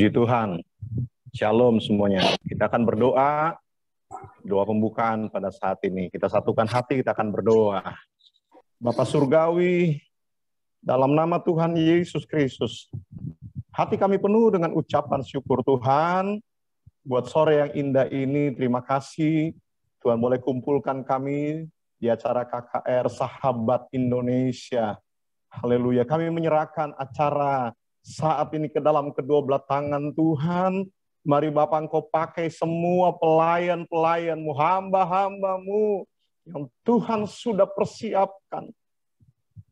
Puji Tuhan. Shalom semuanya. Kita akan berdoa, doa pembukaan pada saat ini. Kita satukan hati, kita akan berdoa. Bapa Surgawi, dalam nama Tuhan Yesus Kristus, hati kami penuh dengan ucapan syukur Tuhan, buat sore yang indah ini. Terima kasih, Tuhan boleh kumpulkan kami di acara KKR Sahabat Indonesia. Haleluya, kami menyerahkan acara saat ini ke dalam kedua belah tangan Tuhan. Mari Bapa Engkau pakai semua pelayan-pelayan-Mu, hamba-hamba-Mu yang Tuhan sudah persiapkan.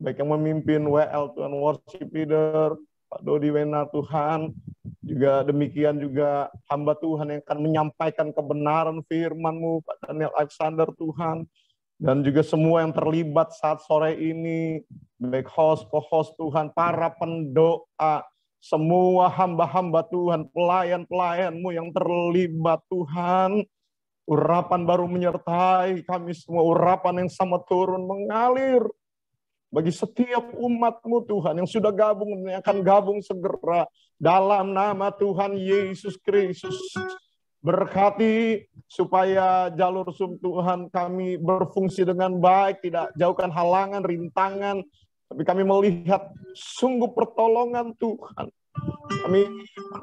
Baik yang memimpin WL Tuhan, worship leader, Pak Dodi Wena Tuhan. Juga demikian juga hamba Tuhan yang akan menyampaikan kebenaran firman-Mu, Pak Daniel Alexander Tuhan. Dan juga semua yang terlibat saat sore ini, baik host, co-host Tuhan, para pendoa, semua hamba-hamba Tuhan, pelayan-pelayan-Mu yang terlibat Tuhan, urapan baru menyertai kami semua, urapan yang sama turun mengalir bagi setiap umat-Mu Tuhan, yang sudah gabung dan yang akan gabung segera, dalam nama Tuhan Yesus Kristus. Berkati supaya jalur Zoom Tuhan kami berfungsi dengan baik, tidak jauhkan halangan, rintangan, tapi kami melihat sungguh pertolongan Tuhan. Kami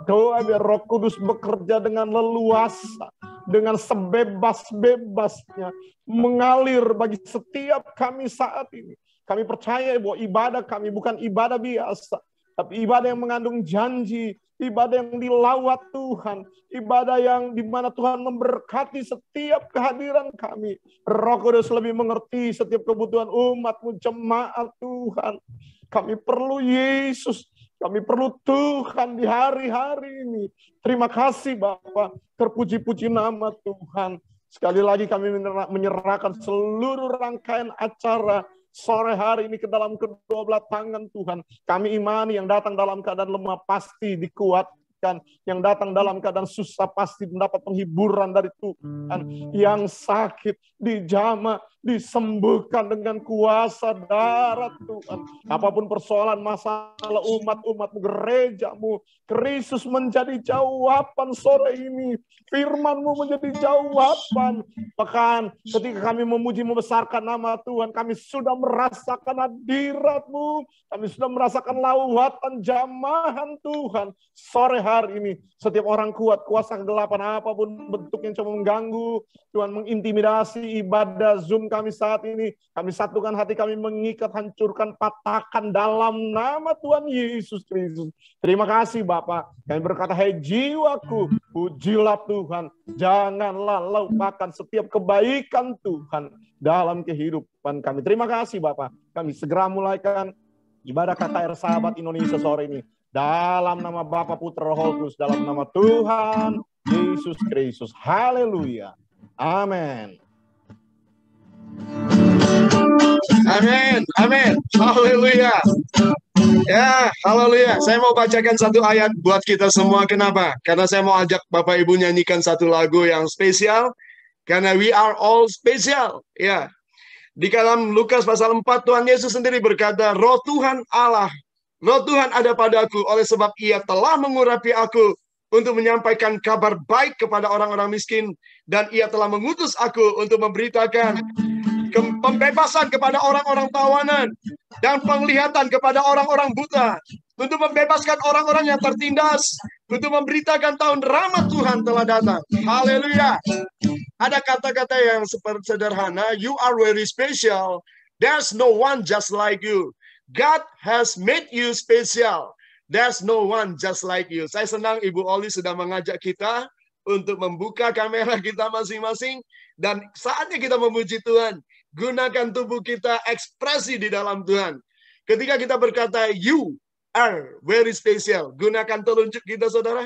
doa biar Roh Kudus bekerja dengan leluasa, dengan sebebas-bebasnya, mengalir bagi setiap kami saat ini. Kami percaya bahwa ibadah kami bukan ibadah biasa, tapi ibadah yang mengandung janji, ibadah yang dilawat Tuhan, ibadah yang dimana Tuhan memberkati setiap kehadiran kami. Roh Kudus lebih mengerti setiap kebutuhan umat-Mu, jemaat Tuhan. Kami perlu Yesus, kami perlu Tuhan di hari-hari ini. Terima kasih Bapa, terpuji-puji nama Tuhan. Sekali lagi kami menyerahkan seluruh rangkaian acara sore hari ini ke dalam kedua belah tangan Tuhan. Kami imani yang datang dalam keadaan lemah pasti dikuatkan, yang datang dalam keadaan susah pasti mendapat penghiburan dari Tuhan, yang sakit dijamah, disembuhkan dengan kuasa darah Tuhan. Apapun persoalan masalah umat-umat-Mu, gereja-Mu, Kristus menjadi jawaban sore ini. Firman-Mu menjadi jawaban. Bahkan ketika kami memuji membesarkan nama Tuhan, kami sudah merasakan hadirat-Mu, kami sudah merasakan lawatan jamahan Tuhan. Sore hari ini, setiap orang kuat, kuasa kegelapan apapun bentuk yang coba mengganggu, Tuhan mengintimidasi ibadah Zoom kami saat ini, kami satukan hati kami, mengikat, hancurkan, patahkan dalam nama Tuhan Yesus Kristus. Terima kasih Bapa. Kami berkata, hai jiwaku, pujilah Tuhan. Janganlah lupakan setiap kebaikan Tuhan dalam kehidupan kami. Terima kasih Bapa. Kami segera mulaikan ibadah KKR Sahabat Indonesia sore ini. Dalam nama Bapa, Putra, Roh Kudus, dalam nama Tuhan Yesus Kristus. Haleluya. Amin. Amin, amin, haleluya. Ya, haleluya. Saya mau bacakan satu ayat buat kita semua. Kenapa? Karena saya mau ajak Bapak Ibu nyanyikan satu lagu yang spesial. Karena we are all special. Ya, di dalam Lukas pasal 4, Tuhan Yesus sendiri berkata, Roh Tuhan Allah, Roh Tuhan ada padaku, oleh sebab Ia telah mengurapi aku untuk menyampaikan kabar baik kepada orang-orang miskin, dan Ia telah mengutus aku untuk memberitakan pembebasan kepada orang-orang tawanan dan penglihatan kepada orang-orang buta, untuk membebaskan orang-orang yang tertindas, untuk memberitakan tahun rahmat Tuhan telah datang. Haleluya. Ada kata-kata yang seperti sederhana, you are very special. There's no one just like you. God has made you special. There's no one just like you. Saya senang Ibu Oli sudah mengajak kita untuk membuka kamera kita masing-masing, dan saatnya kita memuji Tuhan. Gunakan tubuh kita ekspresi di dalam Tuhan. Ketika kita berkata, you are very special. Gunakan telunjuk kita, saudara.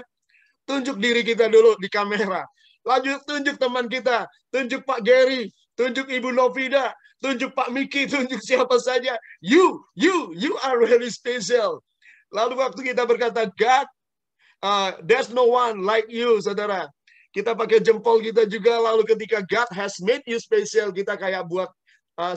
Tunjuk diri kita dulu di kamera. Lanjut tunjuk teman kita. Tunjuk Pak Gary. Tunjuk Ibu Novida. Tunjuk Pak Miki. Tunjuk siapa saja. You are very special. Lalu waktu kita berkata, God, there's no one like you, saudara. Kita pakai jempol kita juga, lalu ketika God has made you special, kita kayak buat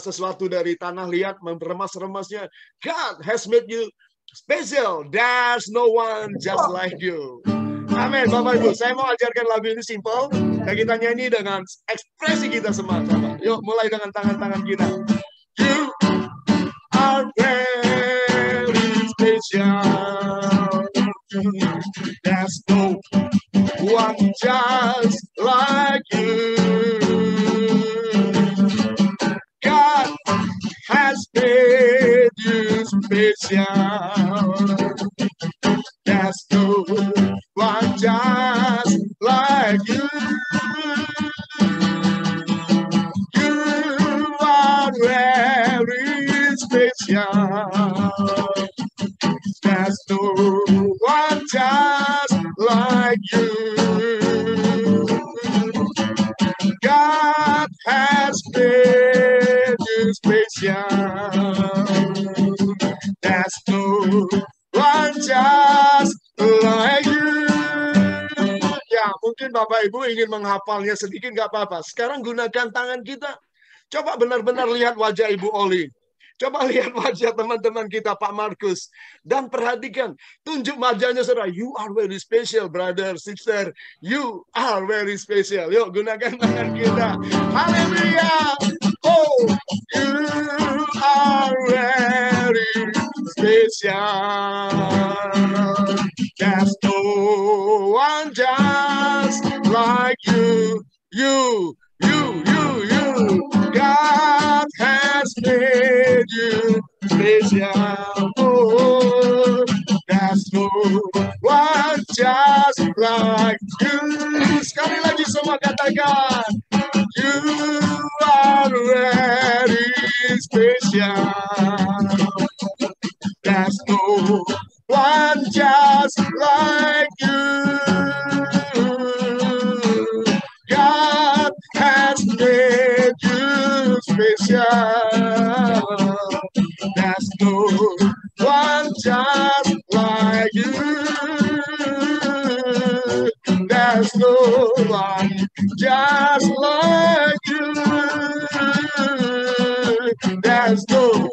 sesuatu dari tanah liat, meremas-remasnya. God has made you special. There's no one just like you. Amin, Bapak Ibu. Saya mau ajarkan lagu ini simple, dan kita nyanyi dengan ekspresi kita sama-sama. Yuk, mulai dengan tangan-tangan kita. You are very special. There's no one just like you. God has made you special. There's no one just like you. You are very special. There's no one just like you. God has made you special. There's no one just like you. Ya, mungkin Bapak Ibu ingin menghafalnya sedikit, nggak apa-apa. Sekarang gunakan tangan kita. Coba benar-benar lihat wajah Ibu Oli. Coba lihat wajah teman-teman kita, Pak Markus. Dan perhatikan, tunjuk wajahnya, saudara. You are very special, brother, sister. You are very special. Yuk, gunakan tangan kita. Haleluya. Oh, you are very special. There's no one just like you. You. God has made you special. Oh, there's no one just like you. Sekali lagi semua katakan, you are very special. There's no one just like you. God has made you special. There's no one just like you. There's no one just like you. There's no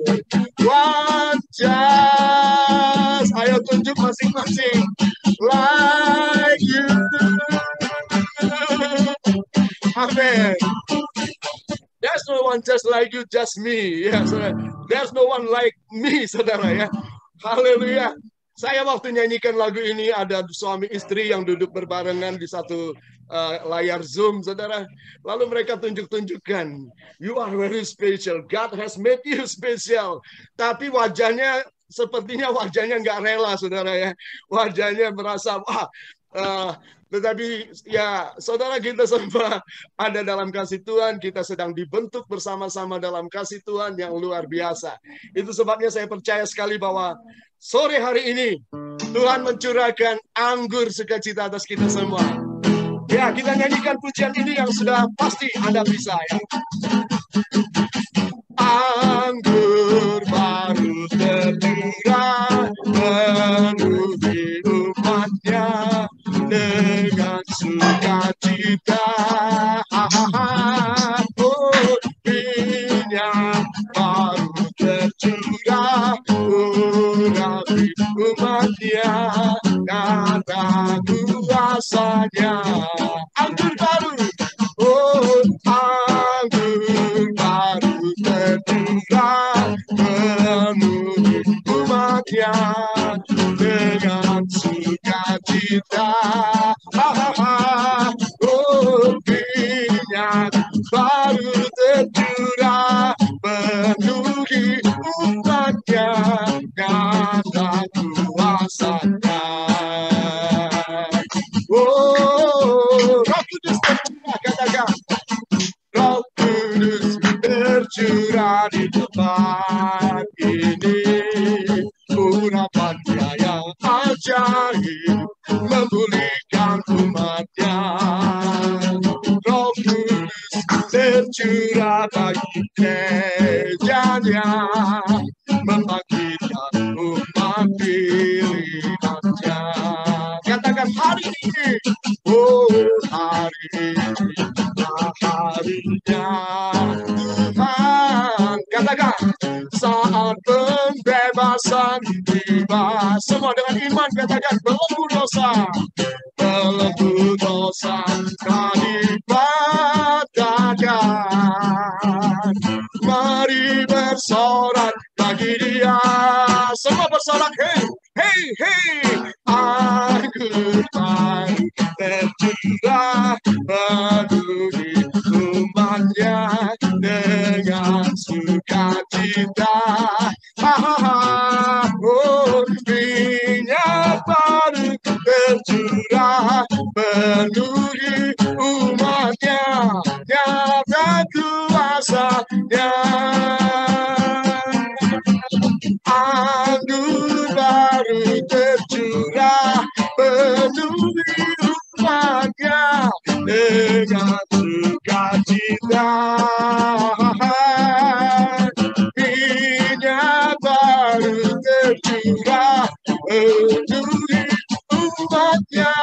one just. Ayo tunjuk masing-masing. Like you. Amen. There's no one just like you, just me. Ya, saudara. There's no one like me, saudara ya. Haleluya. Saya waktu nyanyikan lagu ini ada suami istri yang duduk berbarengan di satu layar Zoom, saudara. Lalu mereka tunjuk-tunjukkan, you are very special. God has made you special. Tapi wajahnya sepertinya wajahnya nggak rela, saudara ya. Wajahnya merasa wah. Tetapi ya saudara, kita semua ada dalam kasih Tuhan, kita sedang dibentuk bersama-sama dalam kasih Tuhan yang luar biasa. Itu sebabnya saya percaya sekali bahwa sore hari ini Tuhan mencurahkan anggur sukacita atas kita semua. Ya, kita nyanyikan pujian ini yang sudah pasti Anda bisa ya. Anggur baru tercurah memenuhi umatnya dengan sukacita. Oh, minyak baru tercurah urapi umatnya karena kuasanya. Anggur baru, oh anggur baru tercurah memenuhi umatnya dengan sukacita. Oh, minyak baru tercurah penuhi umatnya karena kuasanya. Oh, Roh Kudus tercurah, katakan. Roh Kudus tercurah di tempat ini. Urapannya yang ajaib memulihkan umatnya. Roh Kudus tercurah bagi gerejanya, membangkitkan umat pilihannya. Katakan hari ini, oh hari ini, harinya Tuhan. Katakan saat pembebasan tiba. Semua dengan iman katakan belenggu dosa, belenggu dosa dipatahkan. Mari bersorak bagi Dia. Semua bersorak, hey, hey, hey. Anggur baru tercurah penuhi umatnya dengan sukacita. Oh, minyak baru tercurah penuhi umatnya nyata kuasanya. Anggur baru tercurah penuhi umatnya dengan sukacita. Minyak baru tercurah penuhi umatnya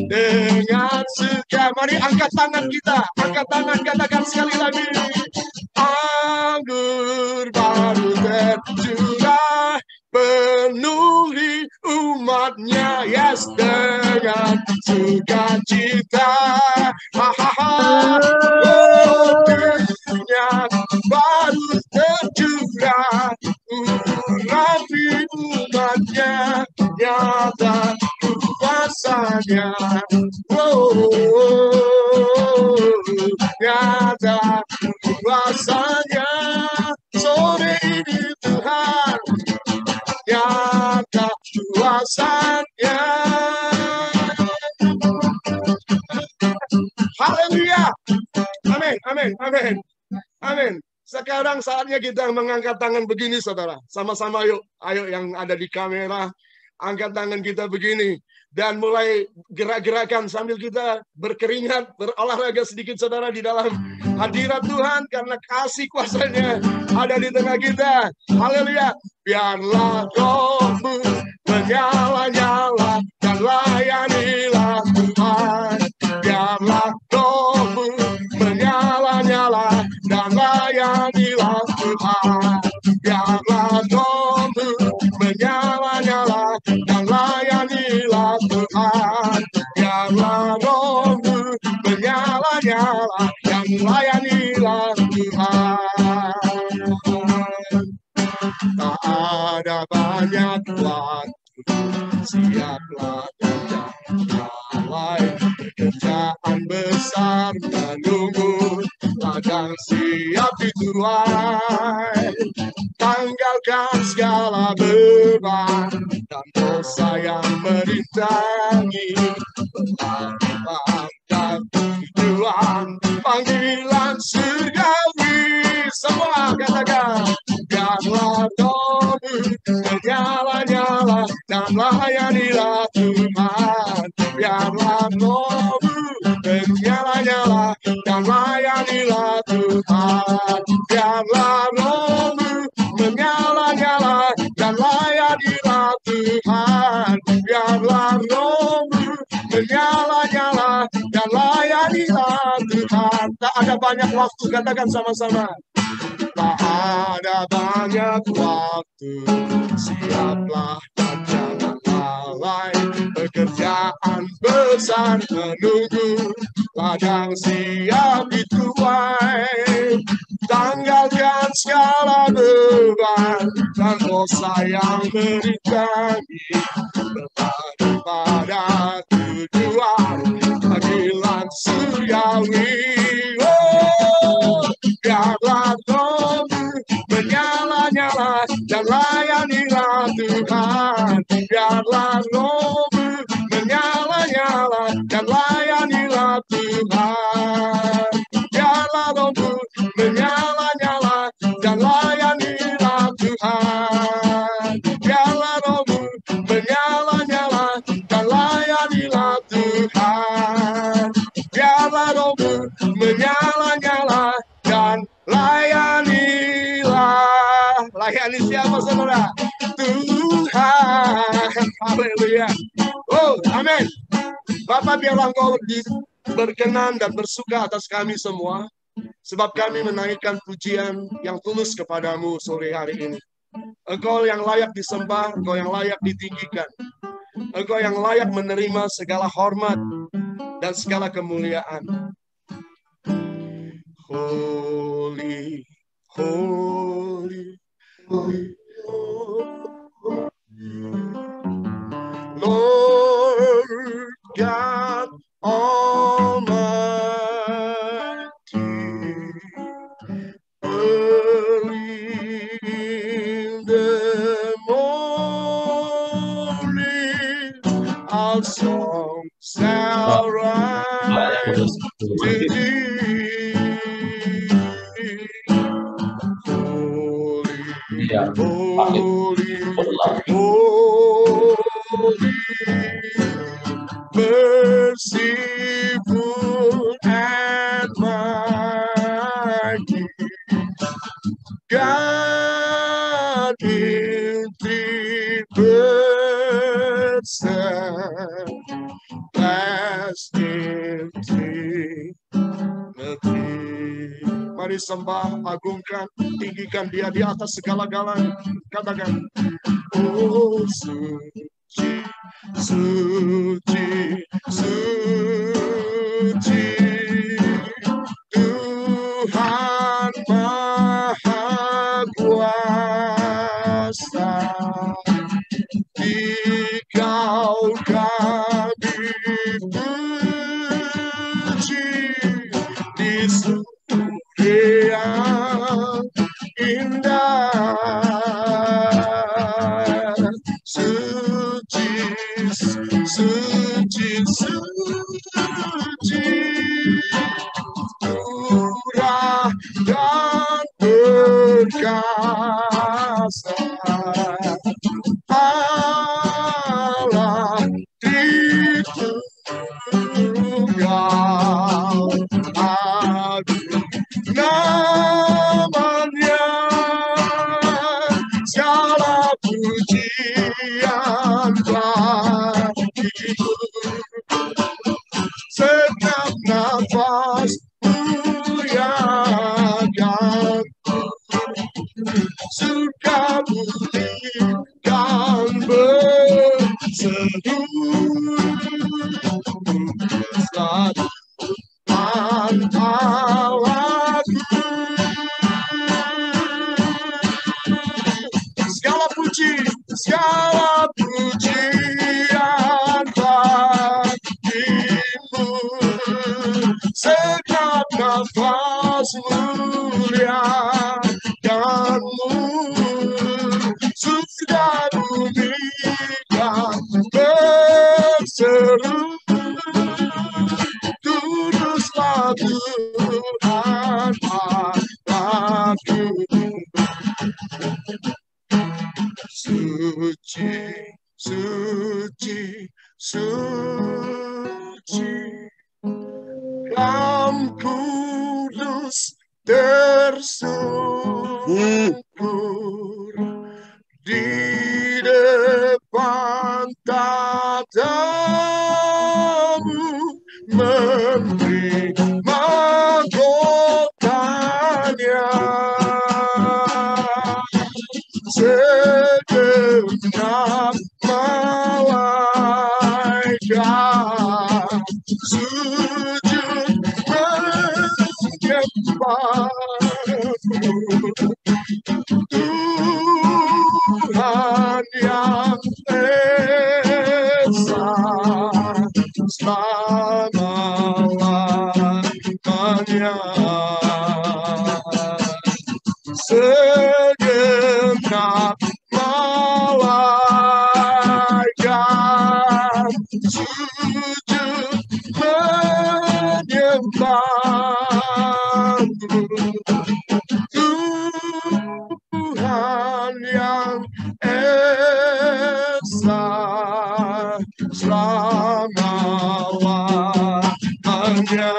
dengan suka. Mari angkat tangan kita, angkat tangan, katakan sekali lagi. Anggur baru tercurah penuhi umatnya, yes, dengan sukacita. Minyak baru tercurah urapi umatnya nyata kuasanya. Nyata kuasanya sore ini Tuhan, nyata kuasanya. Haleluya. Amin, amin, amin, amin. Sekarang saatnya kita mengangkat tangan begini, saudara. Sama-sama yuk, ayo yang ada di kamera, angkat tangan kita begini. Dan mulai gerak-gerakan sambil kita berkeringat, berolahraga sedikit, saudara, di dalam hadirat Tuhan. Karena kasih kuasanya ada di tengah kita. Haleluya. Biarlah rohmu menyala-nyala dan layanilah Tuhan. Biarlah rohmu menyala-nyala dan layanilah Tuhan. Biarlah rohmu menyala-nyala dan layanilah Tuhan. Biarlah rohmu menyala-nyala dan layanilah Tuhan. Tak ada banyak waktu, siaplah dan mulai. Pekerjaan besar menunggu, ladang siap dituai. tanggalkan segala beban dan dosa yang merintangi. Berlari tujuan panggilan surgawi. Semua katakan, biarlah rohmu menyala-nyala dan layanilah Tuhan. Biarlah rohmu menyala-nyala dan layanilah Tuhan. Biarlah rohmu menyala-nyala dan layanilah Tuhan. Biarlah rohmu menyala-nyala dan layanilah Tuhan. Tak ada banyak waktu, katakan sama-sama. Tak ada banyak waktu, siaplah dan jangan lalai. Pekerjaan besar menunggu, ladang siap dituai. Tanggalkan segala beban dan dosa yang merintangi. Berlari pada tujuan panggilan surgawi. Biarlah rohmu menyala-nyala dan layanilah Tuhan. Biarlah rohmu menyala-nyala dan layanilah Tuhan. Biarlah rohmu menyala-nyala dan layanilah Tuhan. Biarlah rohmu menyala-nyala dan layanilah Tuhan. Biarlah rohmu menyala-nyala dan layanilah. Layani siapa, saudara? Tuhan. Haleluya. Oh, amin. Bapak, biarlah Engkau berkenan dan bersuka atas kami semua, sebab kami menaikkan pujian yang tulus kepadamu sore hari ini. Engkau yang layak disembah, Engkau yang layak ditinggikan, Engkau yang layak menerima segala hormat dan segala kemuliaan. Holy, holy, holy, Lord God Almighty. Early in the morning, our song shall rise to thee. Holy, holy, merciful and mighty, God in three persons, last in Trinity. Mari sembah, agungkan, tinggikan Dia di atas segala-galanya. Katakan, oh suci, suci, suci, Tuhan Maha Kuasa. Dikau kami puji di yang indah, suci, suci, suci, murah dan perkasa, Allah Tritunggal Agung. Namanya segala pujian bagiku, setiap nafas muliakan surgamu Suci, suci, suci. Yang kudus tersungkur di depan tatamu, memberi mahkotanya. Segenap malaikat sujud menyembahmu. Tuhan yang esa selama-lamanya. Segenap malaikat sujud menyembahmu. Tuhan yang esa selama-lamanya.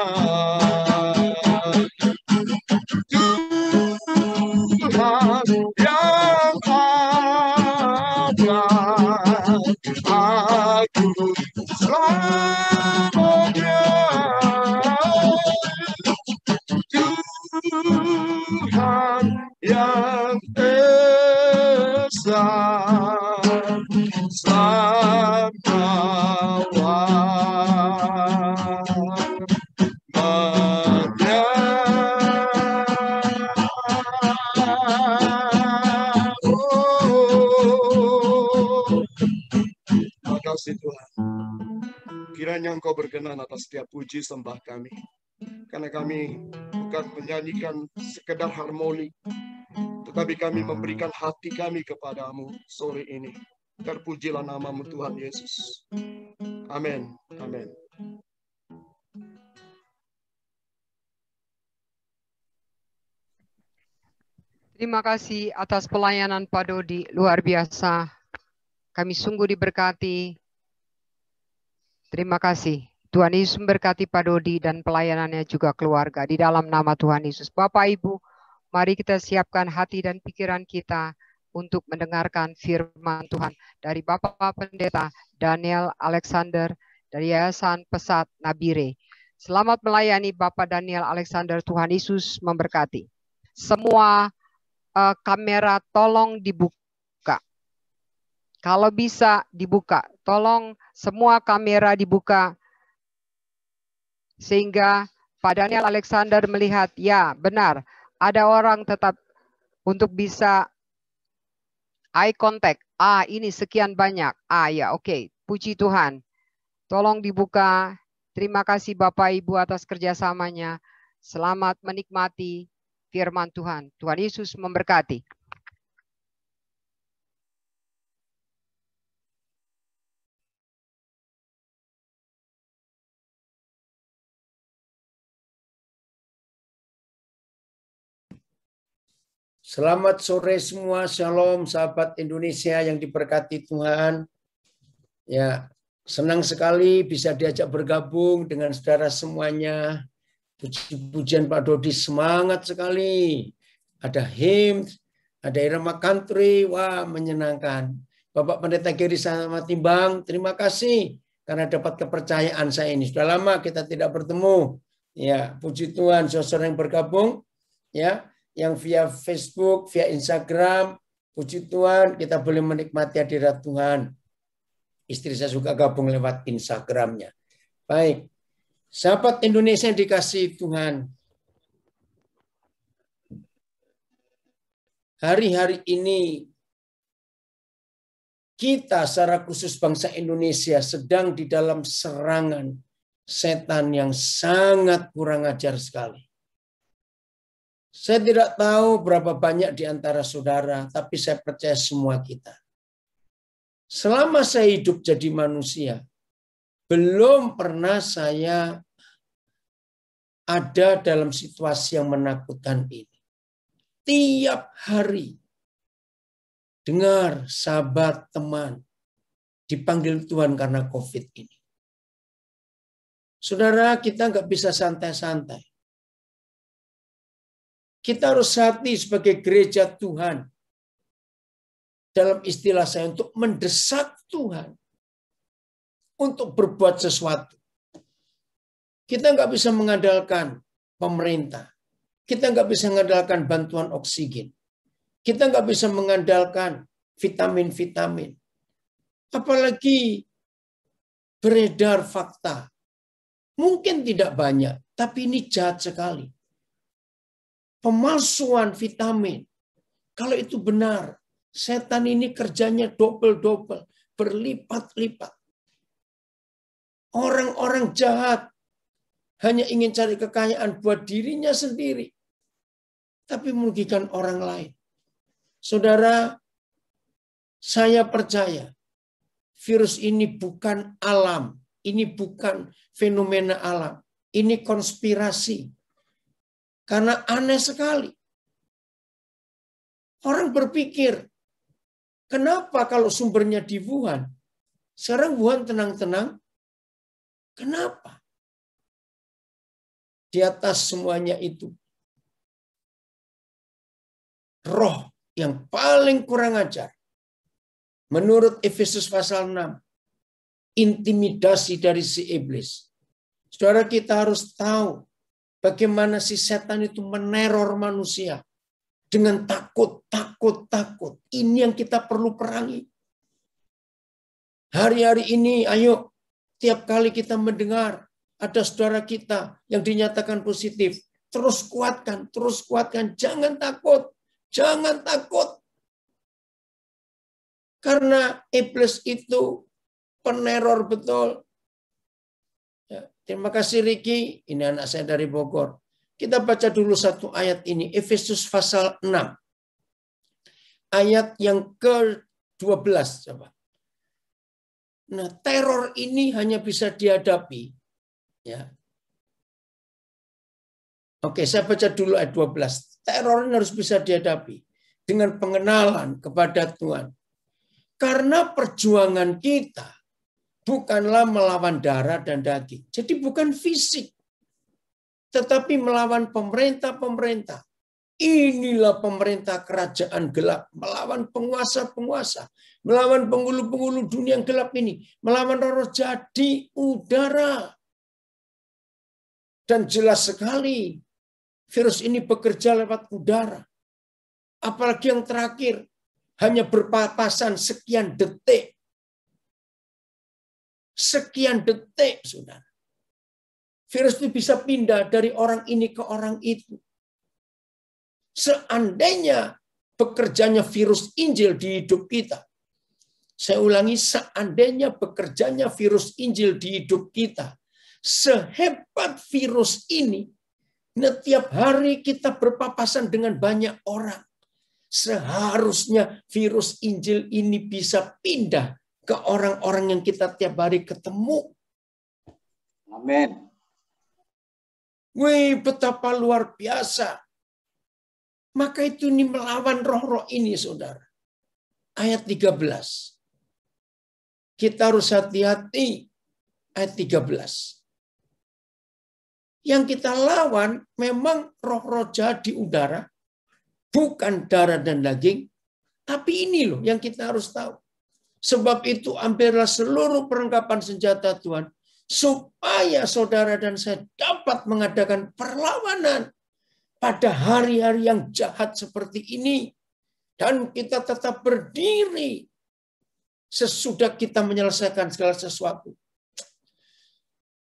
Tuhan yang ada, aku selamanya. Tuhan yang esa selama-lamanya. Terima kasih Tuhan. Kiranya Engkau berkenan atas setiap puji sembah kami. Karena kami bukan menyanyikan sekedar harmoni, tetapi kami memberikan hati kami kepadamu sore ini. Terpujilah namamu Tuhan Yesus. Amin. Amin. Terima kasih atas pelayanan Pak Dodi, luar biasa. Kami sungguh diberkati. Terima kasih. Tuhan Yesus memberkati Pak Dodi dan pelayanannya juga keluarga. Di dalam nama Tuhan Yesus. Bapak Ibu, mari kita siapkan hati dan pikiran kita untuk mendengarkan firman Tuhan. Dari Bapak Pendeta Daniel Alexander dari Yayasan Pesat Nabire. Selamat melayani Bapak Daniel Alexander. Tuhan Yesus memberkati. Semua kamera tolong dibuka. Kalau bisa dibuka, tolong semua kamera dibuka sehingga Pak Daniel Alexander melihat, ya benar, ada orang tetap untuk bisa eye contact. Ini sekian banyak. Ya oke. Puji Tuhan. Tolong dibuka. Terima kasih Bapak Ibu atas kerjasamanya. Selamat menikmati firman Tuhan. Tuhan Yesus memberkati. Selamat sore semua, shalom sahabat Indonesia yang diberkati Tuhan. Ya, senang sekali bisa diajak bergabung dengan saudara semuanya. Puji-pujian Pak Dodi semangat sekali. Ada hymns, ada irama country, wah menyenangkan. Bapak Pendeta Giri sama Timbang, terima kasih karena dapat kepercayaan saya ini. Sudah lama kita tidak bertemu. Ya, puji Tuhan, saudara yang bergabung, ya. Yang via Facebook, via Instagram, puji Tuhan kita boleh menikmati hadirat Tuhan. Istri saya juga gabung lewat Instagramnya. Baik, sahabat Indonesia yang dikasihi Tuhan. Hari-hari ini kita secara khusus bangsa Indonesia sedang di dalam serangan setan yang sangat kurang ajar sekali. Saya tidak tahu berapa banyak di antara saudara, tapi saya percaya semua kita. Selama saya hidup jadi manusia, belum pernah saya ada dalam situasi yang menakutkan ini. Tiap hari Dengar, sahabat, teman, dipanggil Tuhan karena COVID ini. Saudara, kita nggak bisa santai-santai. Kita harus hati sebagai gereja Tuhan. Dalam istilah saya, untuk mendesak Tuhan. Untuk berbuat sesuatu. Kita nggak bisa mengandalkan pemerintah. Kita nggak bisa mengandalkan bantuan oksigen. Kita nggak bisa mengandalkan vitamin-vitamin. Apalagi beredar fakta. Mungkin tidak banyak, tapi ini jahat sekali. Pemalsuan vitamin. Kalau itu benar, setan ini kerjanya double-double, berlipat-lipat. Orang-orang jahat hanya ingin cari kekayaan buat dirinya sendiri, tapi merugikan orang lain. Saudara, saya percaya virus ini bukan alam, ini bukan fenomena alam, ini konspirasi. Karena aneh sekali. Orang berpikir, kenapa kalau sumbernya di Wuhan? Sekarang Wuhan tenang-tenang. Kenapa? Di atas semuanya itu, roh yang paling kurang ajar, menurut Efesus pasal 6, intimidasi dari si iblis. Saudara, kita harus tahu bagaimana si setan itu meneror manusia dengan takut. Ini yang kita perlu perangi. Hari-hari ini, ayo, tiap kali kita mendengar ada saudara kita yang dinyatakan positif, terus kuatkan, jangan takut. Jangan takut. Karena iblis itu peneror betul. Ya, terima kasih Riki. Ini anak saya dari Bogor. Kita baca dulu satu ayat ini. Efesus pasal 6. Ayat yang ke-12. Coba. Nah, teror ini hanya bisa dihadapi. Ya. Oke, saya baca dulu ayat 12. Teror ini harus bisa dihadapi dengan pengenalan kepada Tuhan. Karena perjuangan kita bukanlah melawan darah dan daging. Jadi bukan fisik. Tetapi melawan pemerintah-pemerintah. Inilah pemerintah kerajaan gelap. Melawan penguasa-penguasa. Melawan penghulu-penghulu dunia yang gelap ini. Melawan roh jahat di udara. Dan jelas sekali virus ini bekerja lewat udara. Apalagi yang terakhir, hanya berpapasan sekian detik. Sekian detik, saudara. Virus itu bisa pindah dari orang ini ke orang itu. Seandainya bekerjanya virus Injil di hidup kita. Saya ulangi, seandainya bekerjanya virus Injil di hidup kita. Sehebat virus ini, setiap hari kita berpapasan dengan banyak orang. Seharusnya virus Injil ini bisa pindah ke orang-orang yang kita tiap hari ketemu. Amin. Wih, betapa luar biasa. Maka itu ini melawan roh-roh ini, saudara. Ayat 13. Kita harus hati-hati. Ayat 13. Yang kita lawan memang roh-roh jahat di udara, bukan darah dan daging, tapi ini loh yang kita harus tahu. Sebab itu ambillah seluruh perlengkapan senjata Tuhan, supaya saudara dan saya dapat mengadakan perlawanan pada hari-hari yang jahat seperti ini. Dan kita tetap berdiri sesudah kita menyelesaikan segala sesuatu.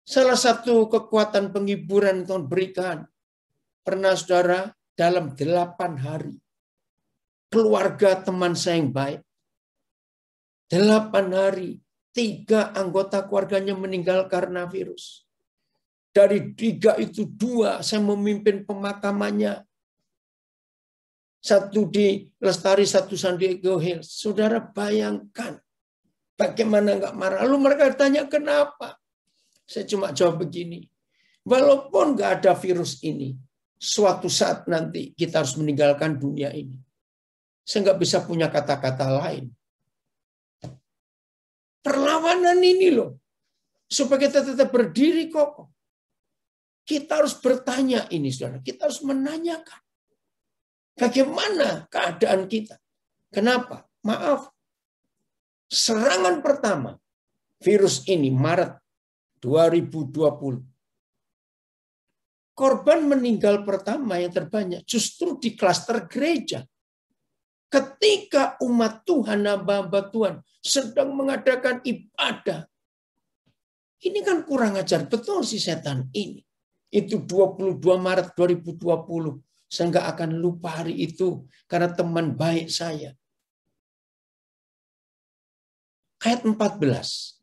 Salah satu kekuatan penghiburan yang Tuhan berikan, pernah saudara, dalam 8 hari, keluarga teman saya yang baik, 8 hari, 3 anggota keluarganya meninggal karena virus. Dari 3 itu 2, saya memimpin pemakamannya. 1 di Lestari, 1 San Diego Hills. Saudara bayangkan, bagaimana nggak marah. Lalu mereka tanya, kenapa? Saya cuma jawab begini, walaupun nggak ada virus ini, suatu saat nanti kita harus meninggalkan dunia ini. Saya nggak bisa punya kata-kata lain. Perlawanan ini loh. Supaya kita tetap berdiri kokoh. Kita harus bertanya ini, saudara. Kita harus menanyakan. Bagaimana keadaan kita? Kenapa? Maaf. Serangan pertama virus ini Maret 2020. Korban meninggal pertama yang terbanyak justru di klaster gereja. Ketika umat Tuhan, hamba-hamba Tuhan sedang mengadakan ibadah. Ini kan kurang ajar betul si setan ini. Itu 22 Maret 2020. Saya nggak akan lupa hari itu karena teman baik saya. Ayat 14.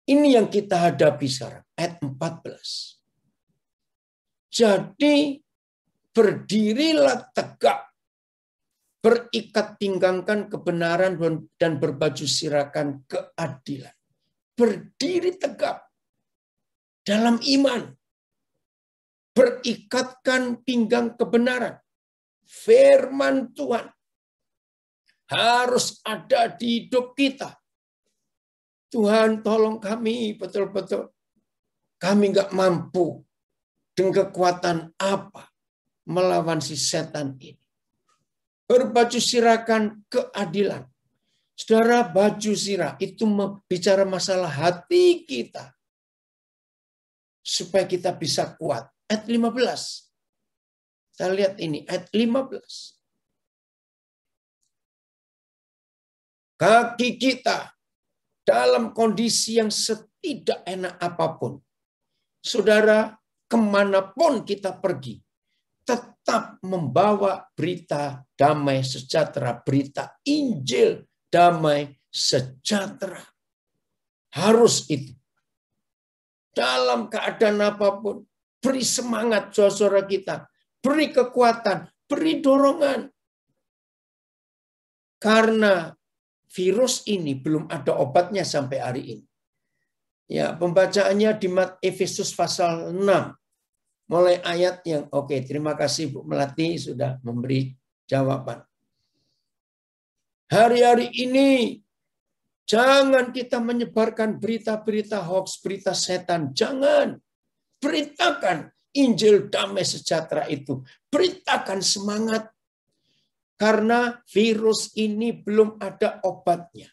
Ini yang kita hadapi sekarang. Ayat 14. Jadi berdirilah tegak, berikat pinggangkan kebenaran dan berbaju sirakan keadilan. Berdiri tegak dalam iman. Berikatkan pinggang kebenaran. Firman Tuhan harus ada di hidup kita. Tuhan tolong kami betul-betul. Kami nggak mampu dengan kekuatan apa melawan si setan ini. Berbaju sirakan keadilan. Saudara, baju sirah itu bicara masalah hati kita. Supaya kita bisa kuat. Ayat 15. Kita lihat ini, ayat 15. Kaki kita dalam kondisi yang setidak enak apapun. Saudara, kemanapun kita pergi, tetap membawa berita damai sejahtera, berita Injil damai sejahtera. Harus itu. Dalam keadaan apapun, beri semangat saudara kita, beri kekuatan, beri dorongan. Karena virus ini belum ada obatnya sampai hari ini. Ya, pembacaannya di Efesus pasal 6. Mulai ayat yang oke, terima kasih Bu Melati sudah memberi jawaban. Hari-hari ini jangan kita menyebarkan berita-berita hoax, berita setan. Jangan. Beritakan Injil damai sejahtera itu. Beritakan semangat. Karena virus ini belum ada obatnya.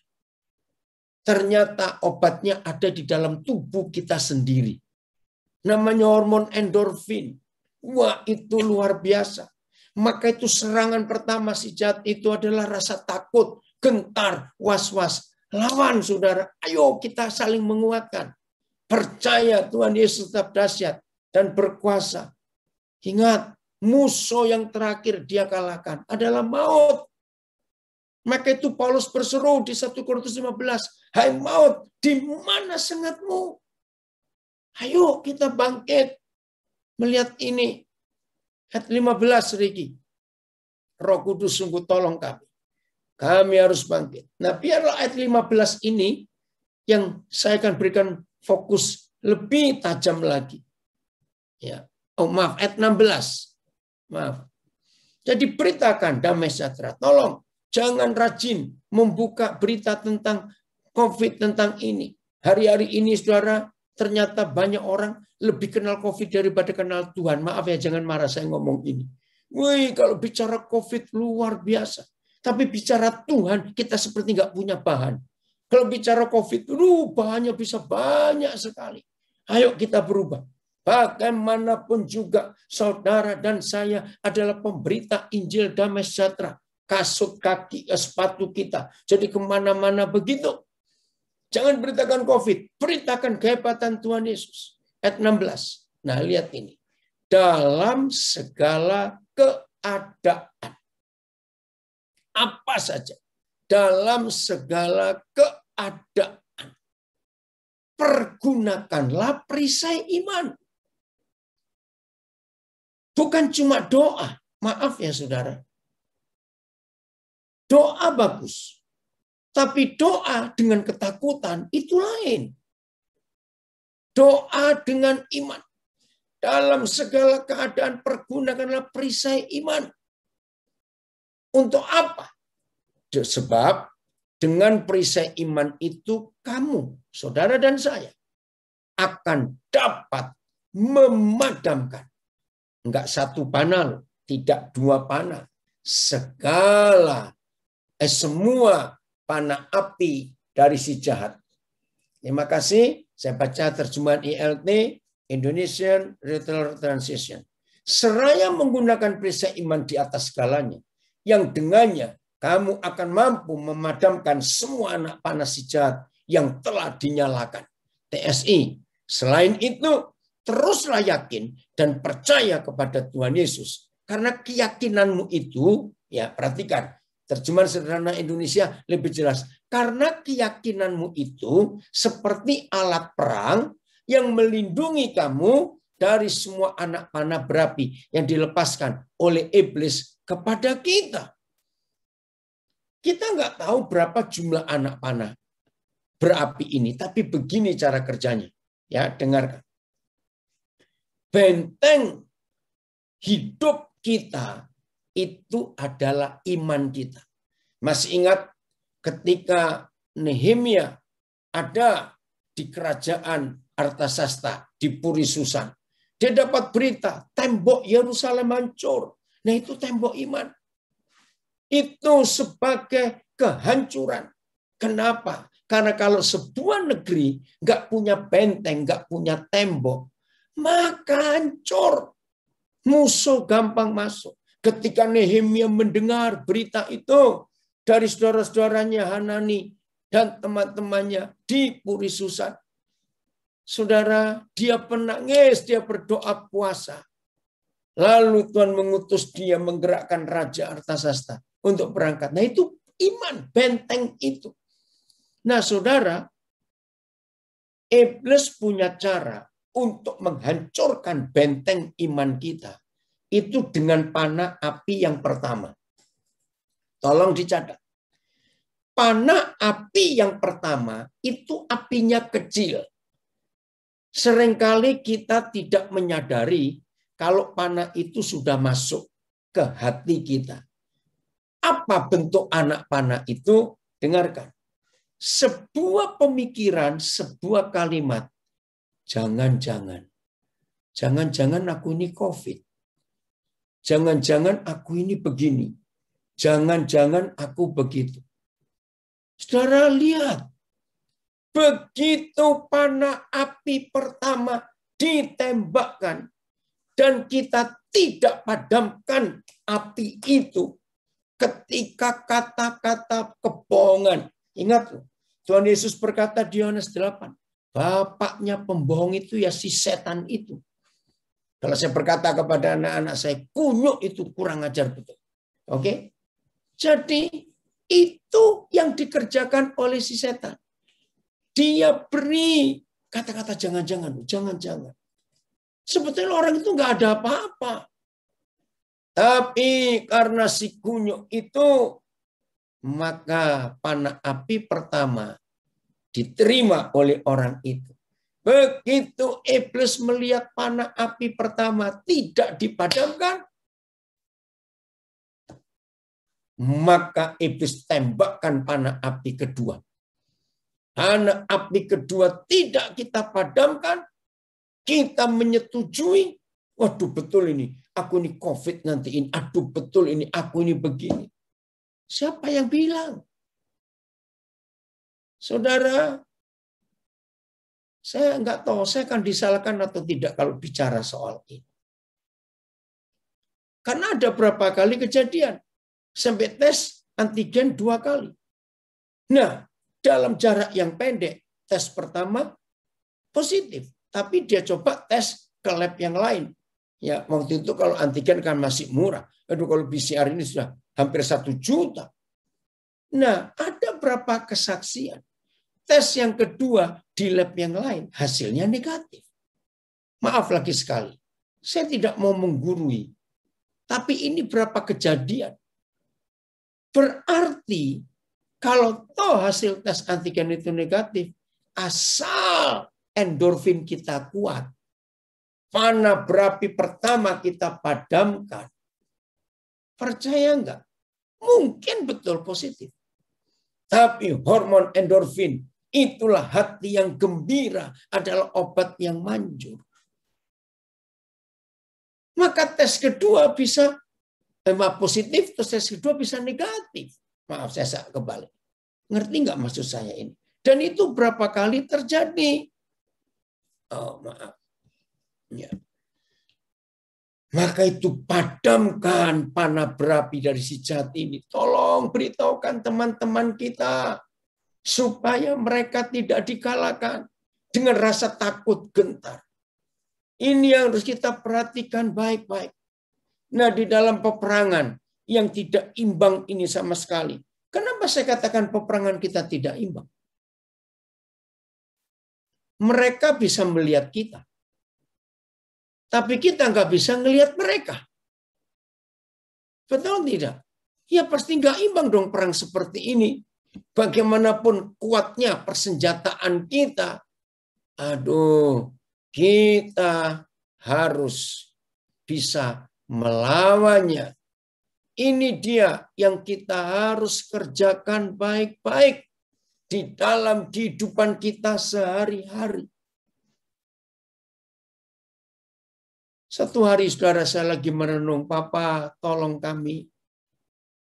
Ternyata obatnya ada di dalam tubuh kita sendiri. Namanya hormon endorfin. Wah, itu luar biasa. Maka itu serangan pertama si jahat itu adalah rasa takut, gentar, was-was. Lawan saudara, ayo kita saling menguatkan. Percaya Tuhan Yesus tetap dahsyat dan berkuasa. Ingat, musuh yang terakhir dia kalahkan adalah maut. Maka itu Paulus berseru di 1 Korintus 15. Hai maut, di mana sengatmu? Ayo kita bangkit. Melihat ini. Ayat 15, Riki. Roh Kudus sungguh tolong kami. Kami harus bangkit. Nah, biarlah ayat 15 ini yang saya akan berikan fokus lebih tajam lagi. Ya. Oh, maaf, ayat 16. Maaf. Jadi beritakan damai sejahtera. Tolong, jangan rajin membuka berita tentang COVID, tentang ini. Hari-hari ini, saudara, ternyata banyak orang lebih kenal COVID daripada kenal Tuhan. Maaf ya, jangan marah saya ngomong ini. Wih, kalau bicara COVID luar biasa. Tapi bicara Tuhan, kita seperti nggak punya bahan. Kalau bicara COVID, bahannya bisa banyak sekali. Ayo kita berubah. Bagaimanapun juga saudara dan saya adalah pemberita Injil damai sejahtera. Kasut kaki, sepatu kita. Jadi kemana-mana begitu. Jangan beritakan COVID, beritakan kehebatan Tuhan Yesus. Ayat 16. Nah, lihat ini. Dalam segala keadaan. Apa saja. Dalam segala keadaan. Pergunakanlah perisai iman. Bukan cuma doa. Maaf ya saudara. Doa bagus. Tapi doa dengan ketakutan itu lain. Doa dengan iman. Dalam segala keadaan pergunakanlah perisai iman. Untuk apa? Sebab dengan perisai iman itu kamu, saudara dan saya, akan dapat memadamkan. Enggak satu panah, tidak dua panah. Semua panah api dari si jahat. Terima kasih. Saya baca terjemahan ILT, Indonesian Literal Translation. Seraya menggunakan perisai iman di atas segalanya, yang dengannya kamu akan mampu memadamkan semua anak panah si jahat yang telah dinyalakan. TSI. Selain itu, teruslah yakin dan percaya kepada Tuhan Yesus. Karena keyakinanmu itu, ya perhatikan, terjemahan sederhana Indonesia lebih jelas. Karena keyakinanmu itu seperti alat perang yang melindungi kamu dari semua anak panah berapi yang dilepaskan oleh iblis kepada kita. Kita nggak tahu berapa jumlah anak panah berapi ini, tapi begini cara kerjanya. Ya, dengarkan. Benteng hidup kita itu adalah iman kita. Masih ingat ketika Nehemia ada di kerajaan Artasasta di Puri Susan. Dia dapat berita tembok Yerusalem hancur. Nah, itu tembok iman. Itu sebagai kehancuran. Kenapa? Karena kalau sebuah negeri nggak punya benteng, nggak punya tembok, maka hancur. Musuh gampang masuk. Ketika Nehemia mendengar berita itu dari saudara-saudaranya Hanani dan teman-temannya di Puri Susan, saudara, dia penangis, dia berdoa puasa. Lalu Tuhan mengutus dia menggerakkan Raja Artasasta untuk berangkat. Nah, itu iman, benteng itu. Nah, saudara, iblis punya cara untuk menghancurkan benteng iman kita. Itu dengan panah api yang pertama. Tolong dicatat. Panah api yang pertama itu apinya kecil. Seringkali kita tidak menyadari kalau panah itu sudah masuk ke hati kita. Apa bentuk anak panah itu? Dengarkan. Sebuah pemikiran, sebuah kalimat. Jangan-jangan. Jangan-jangan aku ini COVID. Jangan-jangan aku ini begini. Jangan-jangan aku begitu. Saudara lihat. Begitu panah api pertama ditembakkan. Dan kita tidak padamkan api itu. Ketika kata-kata kebohongan. Ingat, Tuhan Yesus berkata di Yohanes 8. Bapaknya pembohong itu ya si setan itu. Kalau saya berkata kepada anak-anak saya, kunyuk itu kurang ajar betul. Oke? Jadi itu yang dikerjakan oleh si setan. Dia beri kata-kata jangan-jangan, jangan-jangan. Sebetulnya orang itu nggak ada apa-apa. Tapi karena si kunyuk itu, maka panah api pertama diterima oleh orang itu. Begitu iblis melihat panah api pertama tidak dipadamkan, maka iblis tembakkan panah api kedua. Panah api kedua tidak kita padamkan, kita menyetujui, waduh betul ini, aku ini COVID nanti ini, aduh betul ini, aku ini begini. Siapa yang bilang? Saudara, saya nggak tahu saya akan disalahkan atau tidak kalau bicara soal ini. Karena ada berapa kali kejadian. Sampai tes antigen 2 kali. Nah, dalam jarak yang pendek, tes pertama positif. Tapi dia coba tes ke lab yang lain. Ya, waktu itu kalau antigen kan masih murah. Aduh, kalau PCR ini sudah hampir 1 juta. Nah, ada berapa kesaksian. Tes yang kedua di lab yang lain, hasilnya negatif. Maaf lagi sekali, saya tidak mau menggurui. Tapi ini berapa kejadian. Berarti kalau toh hasil tes antigen itu negatif, asal endorfin kita kuat, panah berapi pertama kita padamkan. Percaya enggak? Mungkin betul positif. Tapi hormon endorfin, itulah hati yang gembira, adalah obat yang manjur. Maka tes kedua bisa positif, terus tes kedua bisa negatif. Maaf, saya kebalik. Ngerti nggak maksud saya ini? Dan itu berapa kali terjadi? Oh, maaf. Ya. Maka itu padamkan panah berapi dari si jahat ini. Tolong beritahukan teman-teman kita supaya mereka tidak dikalahkan dengan rasa takut gentar. Ini yang harus kita perhatikan baik-baik. Nah, di dalam peperangan yang tidak imbang ini sama sekali. Kenapa saya katakan peperangan kita tidak imbang? Mereka bisa melihat kita. Tapi kita nggak bisa ngelihat mereka. Betul tidak? Ya pasti nggak imbang dong perang seperti ini. Bagaimanapun kuatnya persenjataan kita. Aduh, kita harus bisa melawannya. Ini dia yang kita harus kerjakan baik-baik di dalam kehidupan kita sehari-hari. Satu hari saudara saya lagi merenung, Papa tolong kami.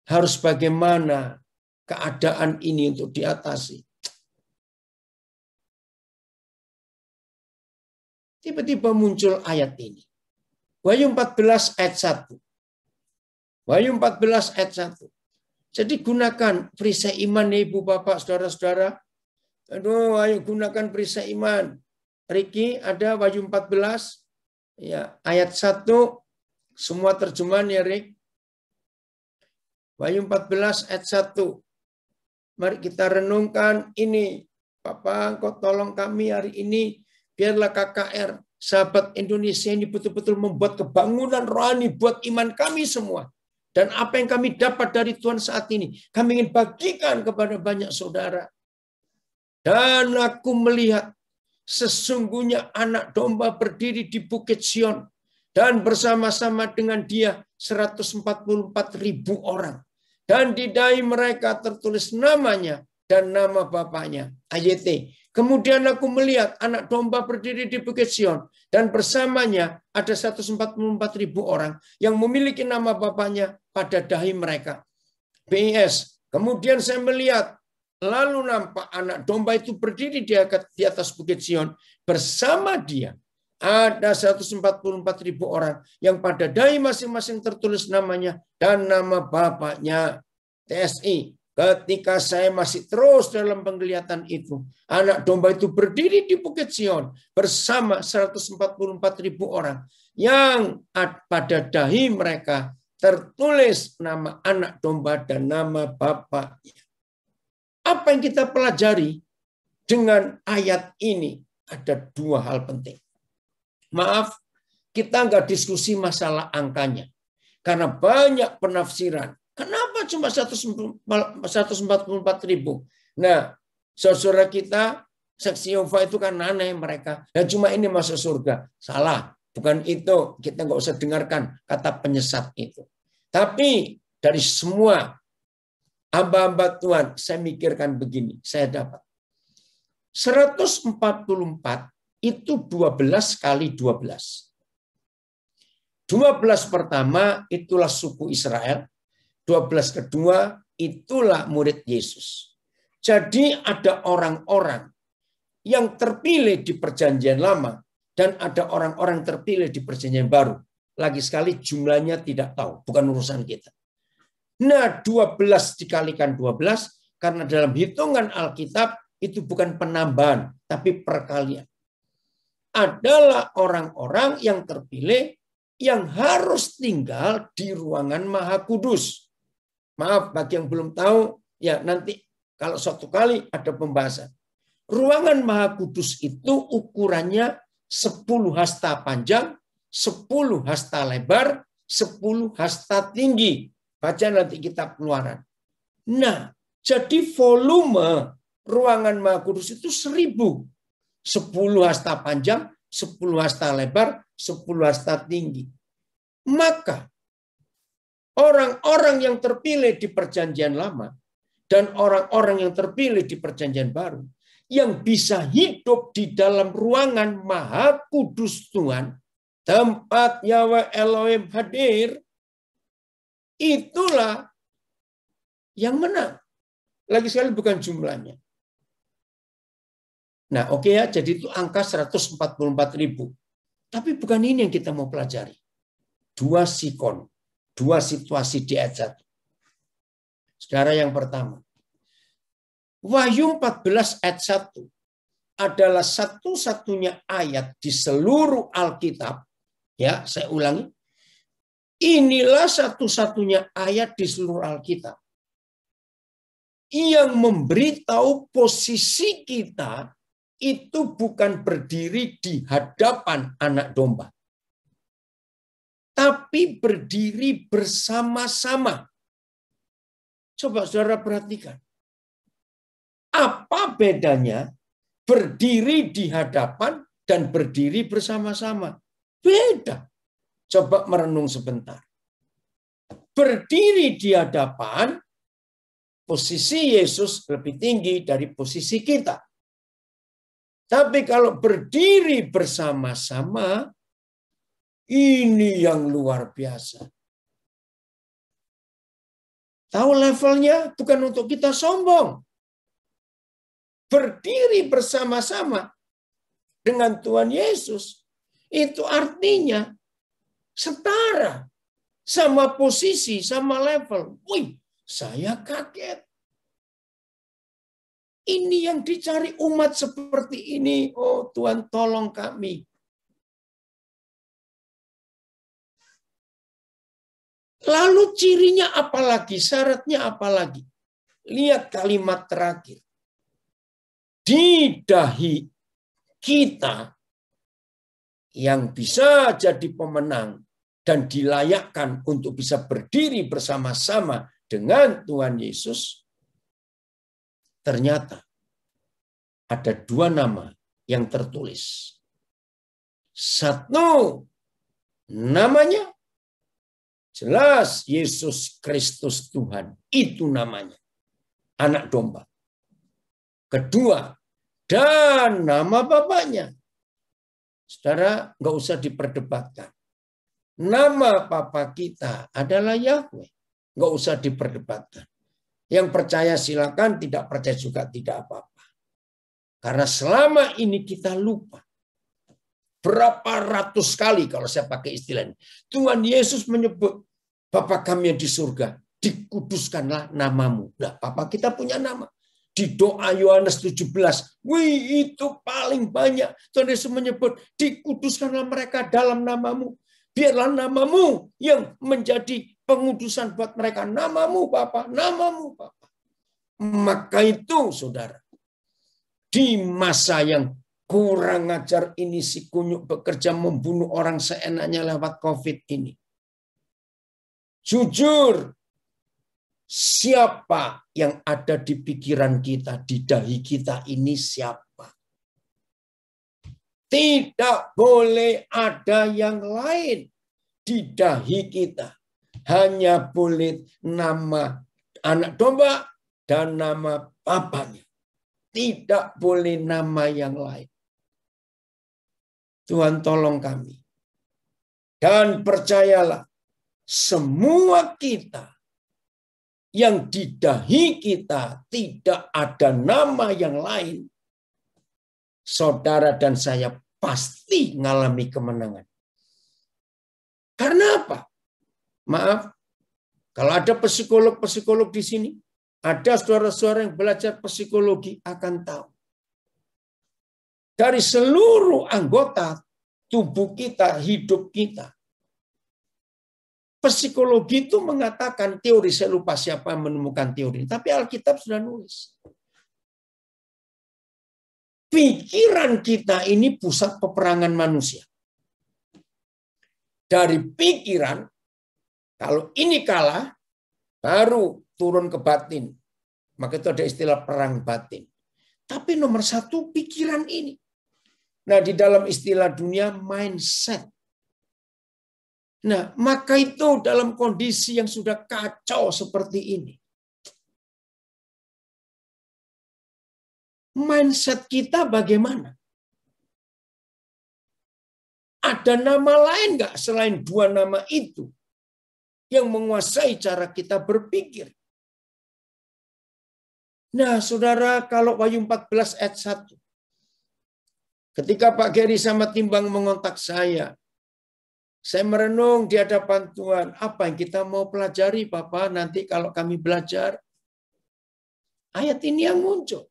Harus bagaimana keadaan ini untuk diatasi. Tiba-tiba muncul ayat ini. Wahyu 14 ayat 1. Wahyu 14 ayat 1. Jadi gunakan perisai iman ya Ibu Bapak Saudara-saudara. Aduh, ayo gunakan perisai iman. Riki ada Wahyu 14 ya ayat 1 semua terjemahan ya Rik. Wahyu 14 ayat 1. Mari kita renungkan ini. Papa, Engkau tolong kami hari ini. Biarlah KKR, sahabat Indonesia ini betul-betul membuat kebangunan rohani buat iman kami semua. Dan apa yang kami dapat dari Tuhan saat ini, kami ingin bagikan kepada banyak saudara. Dan aku melihat sesungguhnya anak domba berdiri di Bukit Sion. Dan bersama-sama dengan dia 144.000 orang. Dan di dahi mereka tertulis namanya dan nama bapaknya. AYT. Kemudian aku melihat anak domba berdiri di Bukit Sion. Dan bersamanya ada 144.000 orang yang memiliki nama bapaknya pada dahi mereka. BIS. Kemudian saya melihat, lalu nampak anak domba itu berdiri di atas Bukit Sion. Bersama dia ada 144.000 orang yang pada dahi masing-masing tertulis namanya dan nama bapaknya. TSI. Ketika saya masih terus dalam penglihatan itu, anak domba itu berdiri di Bukit Sion bersama 144.000 orang yang pada dahi mereka tertulis nama anak domba dan nama bapaknya. Apa yang kita pelajari dengan ayat ini? Ada dua hal penting. Maaf, kita nggak diskusi masalah angkanya. Karena banyak penafsiran. Kenapa cuma 144.000? Nah, saudara kita, saksi Yehova itu kan aneh mereka. Dan cuma ini masuk surga. Salah. Bukan itu. Kita nggak usah dengarkan kata penyesat itu. Tapi dari semua hamba-hamba Tuhan, saya mikirkan begini. Saya dapat. 144 itu 12 kali 12. 12 pertama itulah suku Israel. 12 kedua, itulah murid Yesus. Jadi ada orang-orang yang terpilih di perjanjian lama dan ada orang-orang terpilih di perjanjian baru. Lagi sekali jumlahnya tidak tahu, bukan urusan kita. Nah, 12 dikalikan 12, karena dalam hitungan Alkitab itu bukan penambahan, tapi perkalian. Adalah orang-orang yang terpilih yang harus tinggal di ruangan Maha Kudus. Maaf, bagi yang belum tahu, ya nanti kalau suatu kali ada pembahasan. Ruangan Maha Kudus itu ukurannya 10 hasta panjang, 10 hasta lebar, 10 hasta tinggi. Baca nanti kitab Keluaran. Nah, jadi volume ruangan Maha Kudus itu 1000. 10 hasta panjang, 10 hasta lebar, 10 hasta tinggi. Maka Orang-orang yang terpilih di perjanjian lama dan orang-orang yang terpilih di perjanjian baru yang bisa hidup di dalam ruangan Maha Kudus Tuhan, tempat Yahweh Elohim hadir, itulah yang menang. Lagi sekali bukan jumlahnya. Nah, oke ya, jadi itu angka 144.000. Tapi bukan ini yang kita mau pelajari. Dua sikon, dua situasi di ayat 1. Saudara, yang pertama, Wahyu 14 ayat 1 adalah satu-satunya ayat di seluruh Alkitab. Ya, saya ulangi. Inilah satu-satunya ayat di seluruh Alkitab yang memberitahu posisi kita itu bukan berdiri di hadapan anak domba, tapi berdiri bersama-sama. Coba saudara perhatikan. Apa bedanya berdiri di hadapan dan berdiri bersama-sama? Beda. Coba merenung sebentar. Berdiri di hadapan, posisi Yesus lebih tinggi dari posisi kita. Tapi kalau berdiri bersama-sama, ini yang luar biasa. Tahu levelnya? Bukan untuk kita sombong. Berdiri bersama-sama dengan Tuhan Yesus, itu artinya setara. Sama posisi, sama level. Wih, saya kaget. Ini yang dicari umat seperti ini. Oh Tuhan, tolong kami. Lalu cirinya apa lagi? Syaratnya apa lagi? Lihat kalimat terakhir. Di dahi kita yang bisa jadi pemenang dan dilayakkan untuk bisa berdiri bersama-sama dengan Tuhan Yesus, ternyata ada dua nama yang tertulis. Satu, namanya jelas Yesus Kristus Tuhan. Itu namanya. Anak domba. Kedua, dan nama Bapaknya. Saudara, nggak usah diperdebatkan. Nama Bapa kita adalah Yahweh. Nggak usah diperdebatkan. Yang percaya silakan, tidak percaya juga tidak apa-apa. Karena selama ini kita lupa. Berapa ratus kali kalau saya pakai istilah ini. Tuhan Yesus menyebut, Bapa kami yang di surga, dikuduskanlah namamu. Nah, Bapa kita punya nama. Di doa Yohanes 17, wih itu paling banyak. Tuhan Yesus menyebut, dikuduskanlah mereka dalam namamu. Biarlah namamu yang menjadi pengudusan buat mereka. Namamu Bapa, namamu Bapa. Maka itu saudara, di masa yang kurang ajar ini si kunyuk bekerja membunuh orang seenaknya lewat COVID ini. Jujur, siapa yang ada di pikiran kita, di dahi kita ini siapa? Tidak boleh ada yang lain di dahi kita. Hanya boleh nama anak domba dan nama Bapaknya. Tidak boleh nama yang lain. Tuhan tolong kami. Dan percayalah, semua kita yang di dahi kita tidak ada nama yang lain, saudara dan saya pasti mengalami kemenangan. Karena apa? Maaf, kalau ada psikolog-psikolog di sini, ada saudara-saudara yang belajar psikologi akan tahu. Dari seluruh anggota tubuh kita, hidup kita, psikologi itu mengatakan teori, saya lupa siapa yang menemukan teori, tapi Alkitab sudah nulis. Pikiran kita ini pusat peperangan manusia. Dari pikiran, kalau ini kalah, baru turun ke batin. Maka itu ada istilah perang batin. Tapi nomor satu, pikiran ini. Nah, di dalam istilah dunia, mindset. Nah, maka itu dalam kondisi yang sudah kacau seperti ini, mindset kita bagaimana? Ada nama lain nggak selain dua nama itu yang menguasai cara kita berpikir? Nah, saudara, kalau Wahyu 14 ayat 1, ketika Pak Geri sama Timbang mengontak saya merenung di hadapan Tuhan, apa yang kita mau pelajari, Bapak, nanti kalau kami belajar. Ayat ini yang muncul.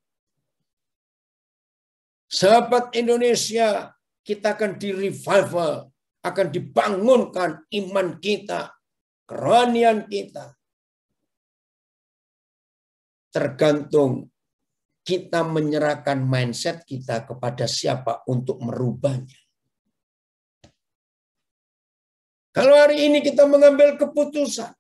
Sahabat Indonesia, kita akan di-revival, akan dibangunkan iman kita, kerohanian kita. Tergantung kita menyerahkan mindset kita kepada siapa untuk merubahnya. Kalau hari ini kita mengambil keputusan,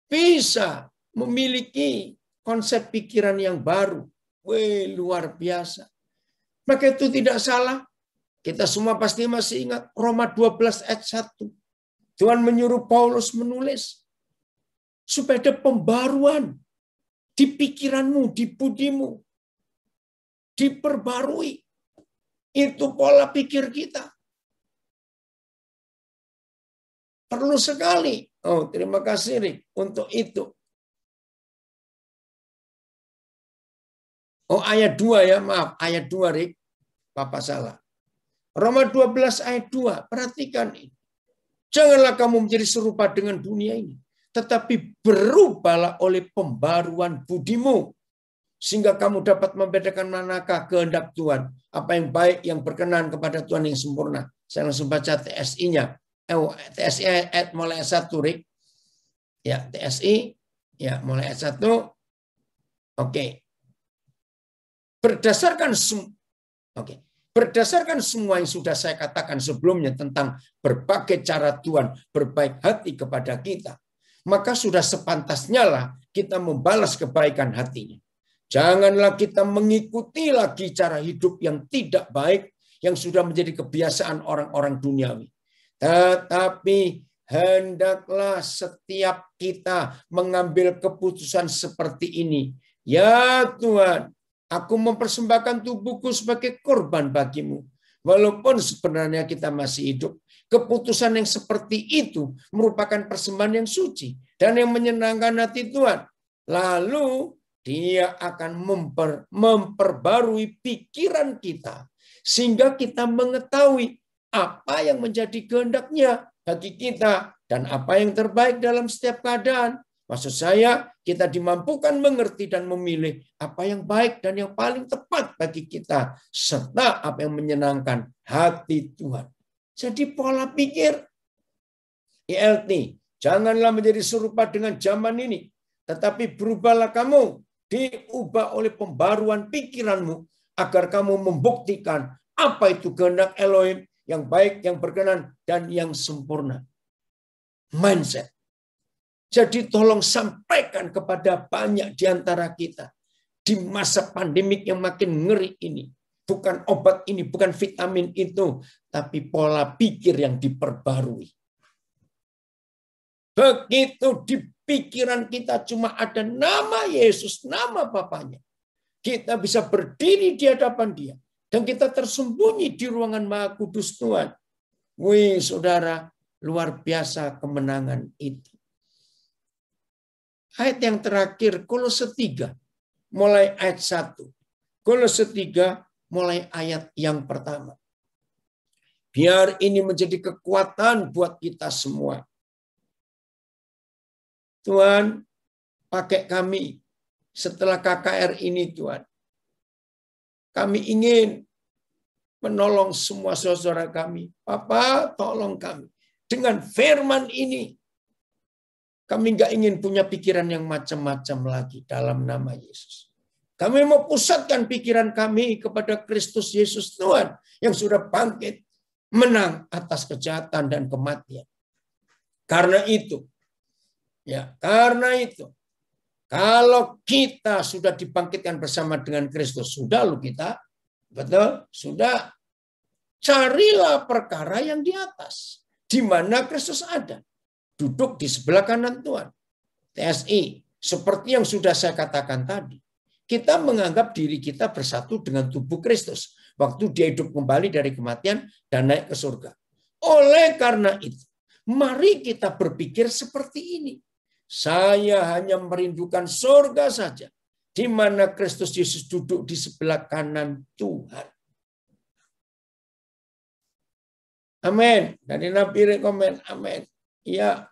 bisa memiliki konsep pikiran yang baru. Wih, luar biasa. Maka itu tidak salah. Kita semua pasti masih ingat Roma 12 ayat 1. Tuhan menyuruh Paulus menulis supaya ada pembaruan di pikiranmu, di budimu. Diperbarui. Itu pola pikir kita. Perlu sekali. Oh, terima kasih, Rik, untuk itu. Oh, ayat 2 ya, maaf. Ayat 2, Rik. Papa salah. Roma 12 ayat 2. Perhatikan ini. Janganlah kamu menjadi serupa dengan dunia ini. Tetapi berubahlah oleh pembaruan budimu. Sehingga kamu dapat membedakan manakah kehendak Tuhan. Apa yang baik, yang berkenan kepada Tuhan yang sempurna. Saya langsung baca TSI-nya. TSI ayat mulai ayat 1, Rik. Ya, TSI. Ya, mulai ayat 1. Oke. Berdasarkan semua yang sudah saya katakan sebelumnya tentang berbagai cara Tuhan berbaik hati kepada kita, maka sudah sepantasnya lah kita membalas kebaikan hatinya. Janganlah kita mengikuti lagi cara hidup yang tidak baik yang sudah menjadi kebiasaan orang-orang duniawi. Tetapi hendaklah setiap kita mengambil keputusan seperti ini. Ya Tuhan, aku mempersembahkan tubuhku sebagai korban bagimu. Walaupun sebenarnya kita masih hidup. Keputusan yang seperti itu merupakan persembahan yang suci dan yang menyenangkan hati Tuhan. Lalu dia akan memperbarui pikiran kita. Sehingga kita mengetahui apa yang menjadi kehendaknya bagi kita. Dan apa yang terbaik dalam setiap keadaan. Maksud saya, kita dimampukan mengerti dan memilih apa yang baik dan yang paling tepat bagi kita. Serta apa yang menyenangkan hati Tuhan. Jadi pola pikir ILT. Janganlah menjadi serupa dengan zaman ini. Tetapi berubahlah kamu. Diubah oleh pembaruan pikiranmu. Agar kamu membuktikan apa itu kehendak Elohim. Yang baik, yang berkenan, dan yang sempurna. Mindset. Jadi tolong sampaikan kepada banyak di antara kita. Di masa pandemik yang makin ngeri ini. Bukan obat ini, bukan vitamin itu. Tapi pola pikir yang diperbarui. Begitu di pikiran kita cuma ada nama Yesus, nama Bapaknya. Kita bisa berdiri di hadapan Dia. Dan kita tersembunyi di ruangan Maha Kudus Tuhan. Wih, saudara, luar biasa kemenangan itu. Ayat yang terakhir, Kolose 3, mulai ayat 1. Kolose 3, mulai ayat yang pertama. Biar ini menjadi kekuatan buat kita semua. Tuhan, pakai kami setelah KKR ini, Tuhan. Kami ingin menolong semua saudara kami. Papa, tolong kami. Dengan firman ini, kami nggak ingin punya pikiran yang macam-macam lagi dalam nama Yesus. Kami mau pusatkan pikiran kami kepada Kristus Yesus Tuhan yang sudah bangkit, menang atas kejahatan dan kematian. Karena itu, kalau kita sudah dibangkitkan bersama dengan Kristus, sudah lu kita, betul, sudah. Carilah perkara yang di atas. di mana Kristus ada. Duduk di sebelah kanan Tuhan. TSI, seperti yang sudah saya katakan tadi, kita menganggap diri kita bersatu dengan tubuh Kristus waktu dia hidup kembali dari kematian dan naik ke surga. Oleh karena itu, mari kita berpikir seperti ini. Saya hanya merindukan surga saja, di mana Kristus Yesus duduk di sebelah kanan Tuhan. Amin. Dari Nabi rekomen, amin. Ya,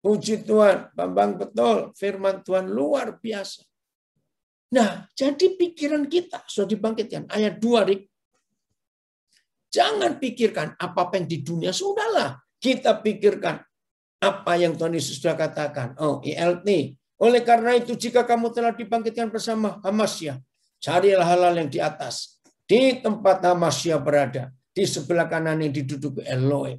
puji Tuhan, Bambang betul, firman Tuhan luar biasa. Nah, jadi pikiran kita sudah dibangkitkan. Ayat 2, Rik. Jangan pikirkan apa-apa yang di dunia, sudahlah. Kita pikirkan apa yang Tuhan Yesus sudah katakan. Oh, ILT. Oleh karena itu, jika kamu telah dibangkitkan bersama Hamasya, carilah hal-hal yang di atas. Di tempat Hamasya berada. Di sebelah kanan yang diduduki Elohim.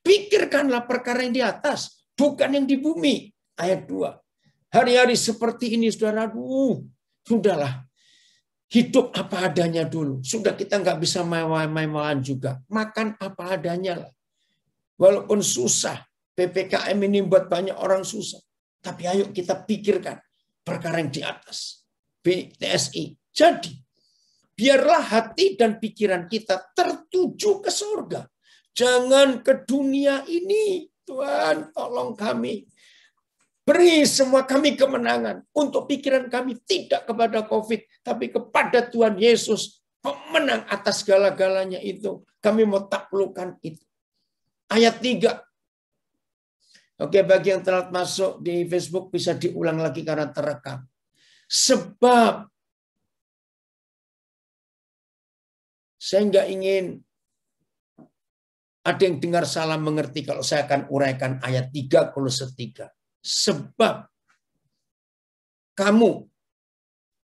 Pikirkanlah perkara yang di atas, bukan yang di bumi. Ayat 2. Hari-hari seperti ini, saudara, sudahlah. Hidup apa adanya dulu. Sudah kita nggak bisa mewah-mewahan juga. Makan apa adanya lah. Walaupun susah, PPKM ini buat banyak orang susah. Tapi ayo kita pikirkan perkara yang di atas. BTSI. Jadi, biarlah hati dan pikiran kita tertuju ke surga. Jangan ke dunia ini. Tuhan, tolong kami. Beri semua kami kemenangan. Untuk pikiran kami tidak kepada COVID, tapi kepada Tuhan Yesus. Pemenang atas segala-galanya itu. Kami mau taklukkan itu. Ayat 3. Oke, bagi yang telah masuk di Facebook bisa diulang lagi karena terekam. Sebab saya nggak ingin ada yang dengar salah mengerti kalau saya akan uraikan ayat 3 Kolose 3. Sebab kamu,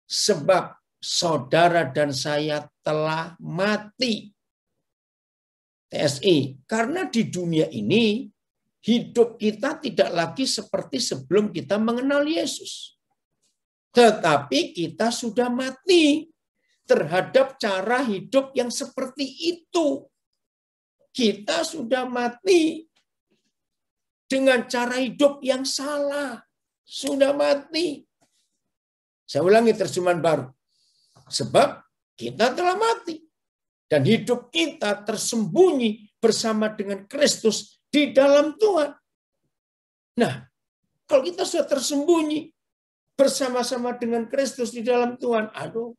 sebab saudara dan saya telah mati. TSI, karena di dunia ini hidup kita tidak lagi seperti sebelum kita mengenal Yesus. Tetapi kita sudah mati terhadap cara hidup yang seperti itu. Kita sudah mati dengan cara hidup yang salah. Sudah mati. Saya ulangi terjemahan baru. Sebab kita telah mati. Dan hidup kita tersembunyi bersama dengan Kristus di dalam Tuhan. Nah, kalau kita sudah tersembunyi bersama-sama dengan Kristus di dalam Tuhan, aduh,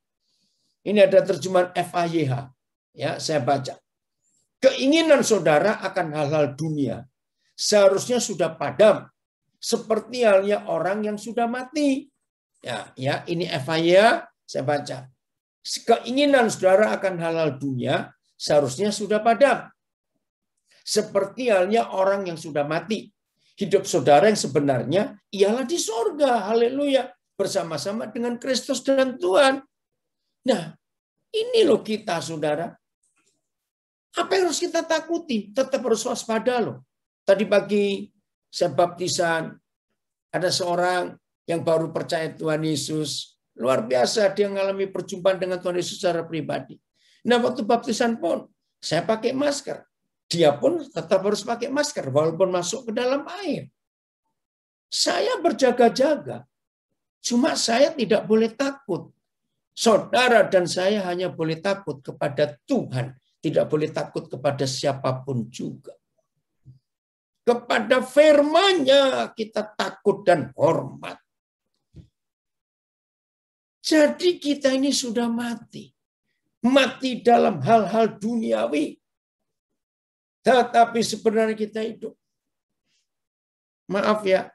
ini ada terjemahan FAYH. Ya, saya baca. Keinginan saudara akan hal-hal dunia seharusnya sudah padam, seperti halnya orang yang sudah mati. Ya, ini FAYH, saya baca. Keinginan saudara akan hal-hal dunia seharusnya sudah padam. Seperti halnya orang yang sudah mati. Hidup saudara yang sebenarnya ialah di surga. Haleluya. Bersama-sama dengan Kristus dan Tuhan. Nah, ini loh kita saudara. Apa yang harus kita takuti? Tetap harus waspada loh. Tadi pagi saya baptisan. Ada seorang yang baru percaya Tuhan Yesus. Luar biasa dia mengalami perjumpaan dengan Tuhan Yesus secara pribadi. Nah, waktu baptisan pun saya pakai masker. Dia pun tetap harus pakai masker walaupun masuk ke dalam air. Saya berjaga-jaga. Cuma saya tidak boleh takut. Saudara dan saya hanya boleh takut kepada Tuhan. Tidak boleh takut kepada siapapun juga. Kepada firman-Nya kita takut dan hormat. Jadi kita ini sudah mati. Mati dalam hal-hal duniawi. Tetapi sebenarnya kita hidup. Maaf ya,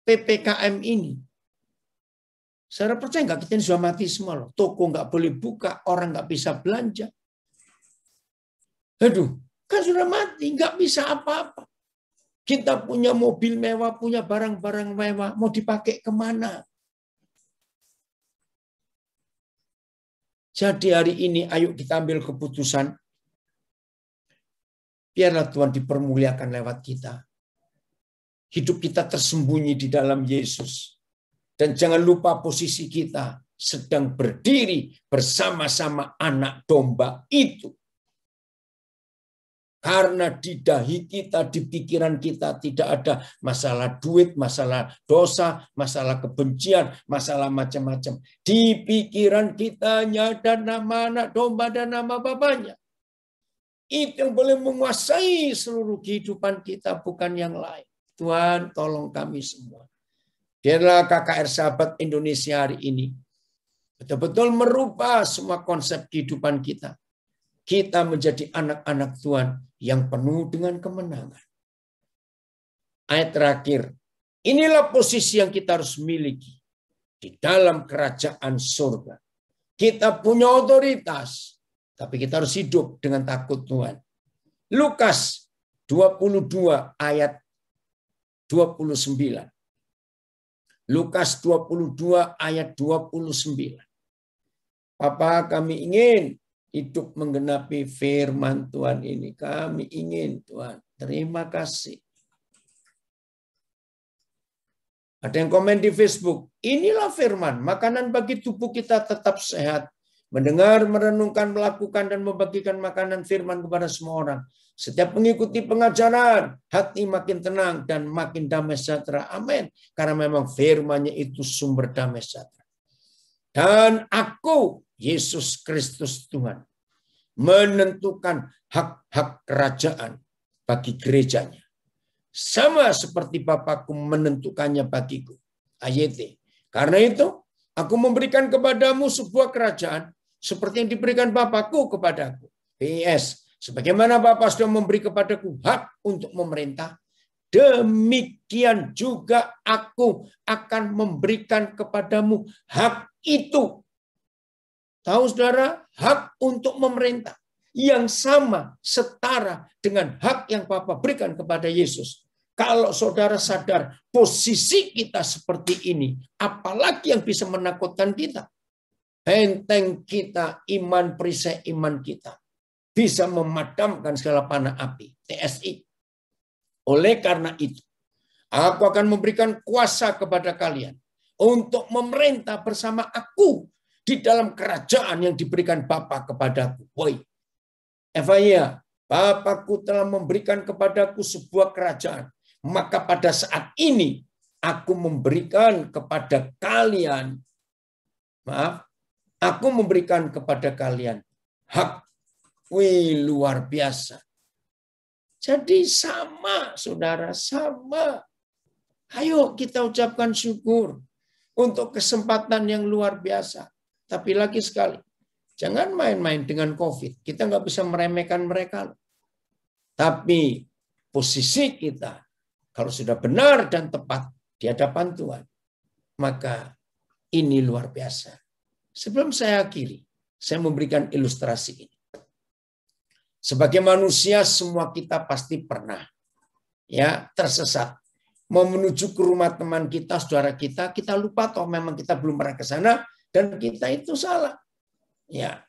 PPKM ini. Saya percaya nggak kita ini sudah mati semua loh. Toko nggak boleh buka, orang nggak bisa belanja. Aduh, kan sudah mati, nggak bisa apa-apa. Kita punya mobil mewah, punya barang-barang mewah, mau dipakai kemana? Jadi hari ini ayo kita ambil keputusan. Biarlah Tuhan dipermuliakan lewat kita. Hidup kita tersembunyi di dalam Yesus. Dan jangan lupa posisi kita sedang berdiri bersama-sama anak domba itu. Karena di dahi kita, di pikiran kita tidak ada masalah duit, masalah dosa, masalah kebencian, masalah macam-macam. Di pikiran kita hanya ada nama anak domba dan nama Bapaknya. Itu yang boleh menguasai seluruh kehidupan kita, bukan yang lain. Tuhan, tolong kami semua. Biarlah KKR Sahabat Indonesia hari ini betul-betul merubah semua konsep kehidupan kita. Kita menjadi anak-anak Tuhan yang penuh dengan kemenangan. Ayat terakhir. Inilah posisi yang kita harus miliki di dalam kerajaan surga. Kita punya otoritas, tapi kita harus hidup dengan takut Tuhan. Lukas 22 ayat 29. Lukas 22 ayat 29. Papa, kami ingin hidup menggenapi firman Tuhan ini. Kami ingin, Tuhan. Terima kasih. Ada yang komen di Facebook. Inilah firman, makanan bagi tubuh kita tetap sehat. Mendengar, merenungkan, melakukan, dan membagikan makanan firman kepada semua orang. Setiap mengikuti pengajaran, hati makin tenang dan makin damai sejahtera. Amin. Karena memang firman-Nya itu sumber damai sejahtera. Dan aku, Yesus Kristus Tuhan, menentukan hak-hak kerajaan bagi gerejanya. Sama seperti Bapakku menentukannya bagiku. Ayat. Karena itu, aku memberikan kepadamu sebuah kerajaan seperti yang diberikan Bapakku kepadaku. PS. Sebagaimana Bapa sudah memberi kepadaku hak untuk memerintah, demikian juga aku akan memberikan kepadamu hak itu. Tahu saudara, hak untuk memerintah yang sama, setara dengan hak yang Bapa berikan kepada Yesus. Kalau saudara sadar posisi kita seperti ini, apalagi yang bisa menakutkan kita? Benteng kita, iman, perisai iman kita bisa memadamkan segala panah api, TSI. Oleh karena itu, aku akan memberikan kuasa kepada kalian untuk memerintah bersama aku di dalam kerajaan yang diberikan Bapa kepadaku. Woi, Evaya, Bapakku telah memberikan kepadaku sebuah kerajaan. Maka pada saat ini, aku memberikan kepada kalian, aku memberikan kepada kalian hak. Wih, luar biasa. Jadi sama, saudara, sama. Ayo kita ucapkan syukur untuk kesempatan yang luar biasa. Tapi lagi sekali, jangan main-main dengan COVID. Kita nggak bisa meremehkan mereka. Tapi posisi kita, kalau sudah benar dan tepat di hadapan Tuhan, maka ini luar biasa. Sebelum saya akhiri, saya memberikan ilustrasi ini. Sebagai manusia semua kita pasti pernah tersesat. Mau menuju ke rumah teman kita, saudara kita lupa toh memang kita belum pernah ke sana dan kita itu salah. Ya.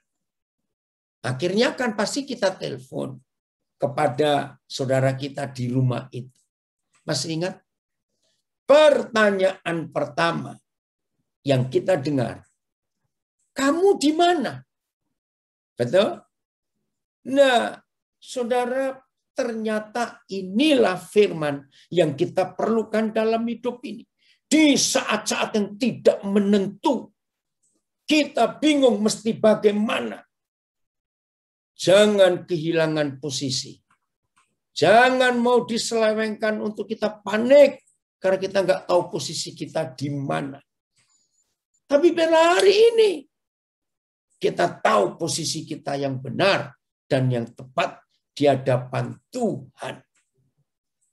Akhirnya kan pasti kita telepon kepada saudara kita di rumah itu. Masih ingat? Pertanyaan pertama yang kita dengar, kamu di mana? Betul? Nah, saudara, ternyata inilah firman yang kita perlukan dalam hidup ini. Di saat-saat yang tidak menentu, kita bingung mesti bagaimana. Jangan kehilangan posisi. Jangan mau diselewengkan untuk kita panik karena kita nggak tahu posisi kita di mana. Tapi pada hari ini kita tahu posisi kita yang benar dan yang tepat di hadapan Tuhan.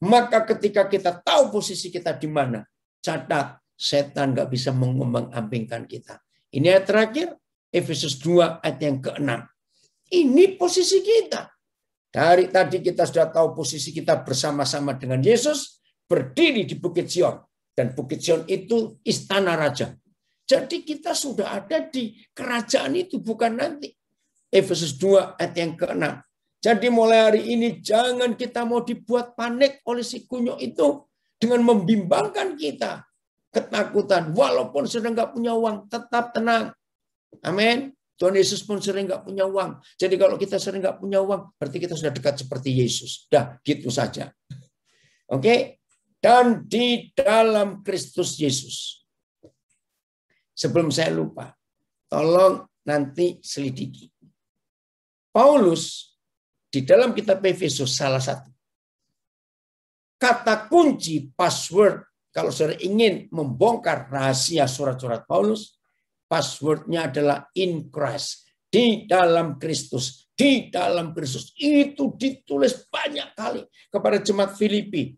Maka ketika kita tahu posisi kita di mana, catat, setan nggak bisa mengombang-ambingkan kita. Ini ayat terakhir, Efesus 2 ayat yang ke-6. Ini posisi kita. Dari tadi kita sudah tahu posisi kita bersama-sama dengan Yesus, berdiri di Bukit Sion. Dan Bukit Sion itu istana raja. Jadi kita sudah ada di kerajaan itu, bukan nanti. Efesus 2 ayat yang ke-6. Jadi mulai hari ini jangan kita mau dibuat panik oleh si kunyuk itu dengan membimbangkan kita. Ketakutan. Walaupun sudah nggak punya uang, tetap tenang. Amin. Tuhan Yesus pun sering nggak punya uang. Jadi kalau kita sering nggak punya uang, berarti kita sudah dekat seperti Yesus. Dah, gitu saja. Oke? Dan di dalam Kristus Yesus. Sebelum saya lupa, tolong nanti selidiki. Paulus di dalam kitab Efesus salah satu kata kunci password kalau saudara ingin membongkar rahasia surat-surat Paulus, passwordnya adalah in Christ, di dalam Kristus, di dalam Kristus. Itu ditulis banyak kali kepada jemaat Filipi,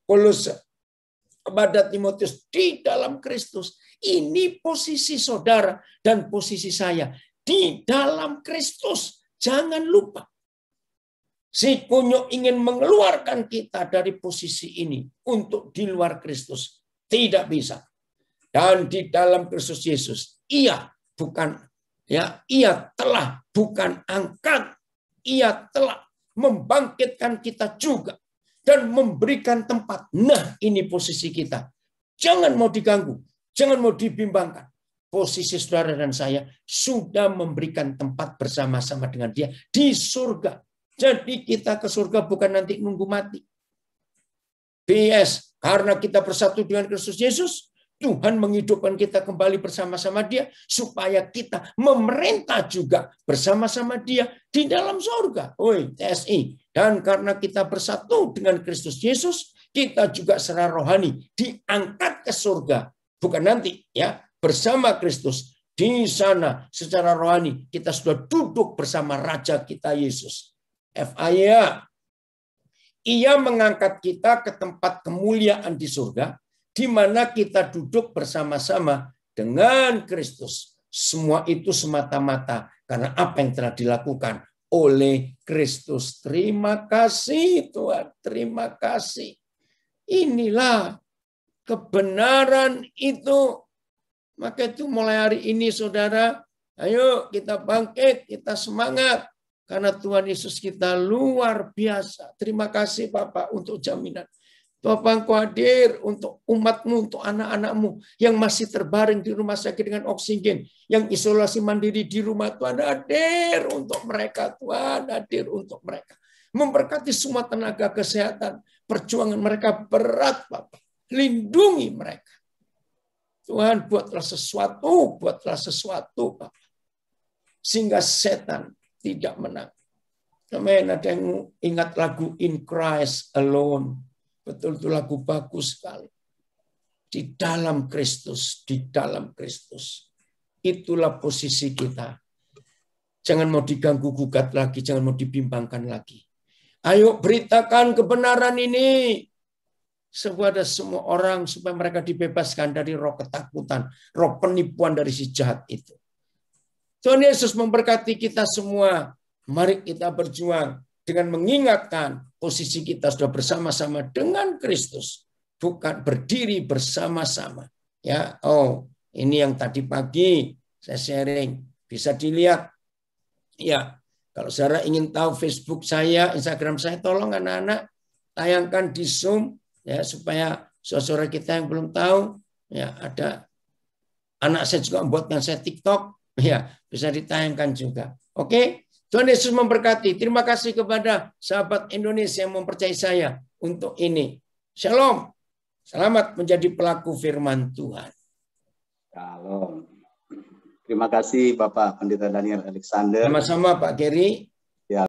Kolose, kepada Timotius, di dalam Kristus. Ini posisi saudara dan posisi saya di dalam Kristus. Jangan lupa. Si kunyuk ingin mengeluarkan kita dari posisi ini untuk di luar Kristus. Tidak bisa. Dan di dalam Kristus Yesus, ia telah bukan angkat. Ia telah membangkitkan kita juga dan memberikan tempat. Nah, ini posisi kita. Jangan mau diganggu. Jangan mau dibimbangkan. Posisi saudara dan saya sudah memberikan tempat bersama-sama dengan dia di surga. Jadi kita ke surga bukan nanti nunggu mati. BS, karena kita bersatu dengan Kristus Yesus, Tuhan menghidupkan kita kembali bersama-sama dia, supaya kita memerintah juga bersama-sama dia di dalam surga. Oi, TSI. Dan karena kita bersatu dengan Kristus Yesus, kita juga secara rohani diangkat ke surga. Bukan nanti, ya, bersama Kristus di sana secara rohani kita sudah duduk bersama Raja kita Yesus. FIA. Ia mengangkat kita ke tempat kemuliaan di surga, di mana kita duduk bersama-sama dengan Kristus. Semua itu semata-mata karena apa yang telah dilakukan oleh Kristus. Terima kasih Tuhan, terima kasih. Inilah kebenaran itu. Maka itu mulai hari ini saudara, ayo kita bangkit, kita semangat. Karena Tuhan Yesus kita luar biasa. Terima kasih Bapak untuk jaminan. Tuhan Engkau hadir untuk umatmu, untuk anak-anakmu yang masih terbaring di rumah sakit dengan oksigen, yang isolasi mandiri di rumah. Tuhan hadir untuk mereka, Tuhan hadir untuk mereka. Memberkati semua tenaga kesehatan, perjuangan mereka berat Bapak. Lindungi mereka. Tuhan buatlah sesuatu Bapak. Sehingga setan tidak menang. Amin. Ada yang ingat lagu In Christ Alone. Betul itu lagu bagus sekali. Di dalam Kristus, di dalam Kristus. Itulah posisi kita. Jangan mau diganggu gugat lagi, jangan mau dibimbangkan lagi. Ayo beritakan kebenaran ini kepada semua orang supaya mereka dibebaskan dari roh ketakutan, roh penipuan dari si jahat itu. Tuhan Yesus memberkati kita semua. Mari kita berjuang dengan mengingatkan posisi kita sudah bersama-sama dengan Kristus, bukan berdiri bersama-sama. Ya, ini yang tadi pagi saya sharing, bisa dilihat. Ya, kalau saudara ingin tahu Facebook saya, Instagram saya, tolong anak-anak tayangkan di Zoom ya supaya saudara kita yang belum tahu, ya ada anak saya juga membuatkan saya TikTok. Ya, bisa ditayangkan juga. Oke, Tuhan Yesus memberkati. Terima kasih kepada sahabat Indonesia yang mempercayai saya untuk ini. Shalom. Selamat menjadi pelaku firman Tuhan. Shalom. Terima kasih Bapak Pendeta Daniel Alexander. Sama-sama Pak Geri.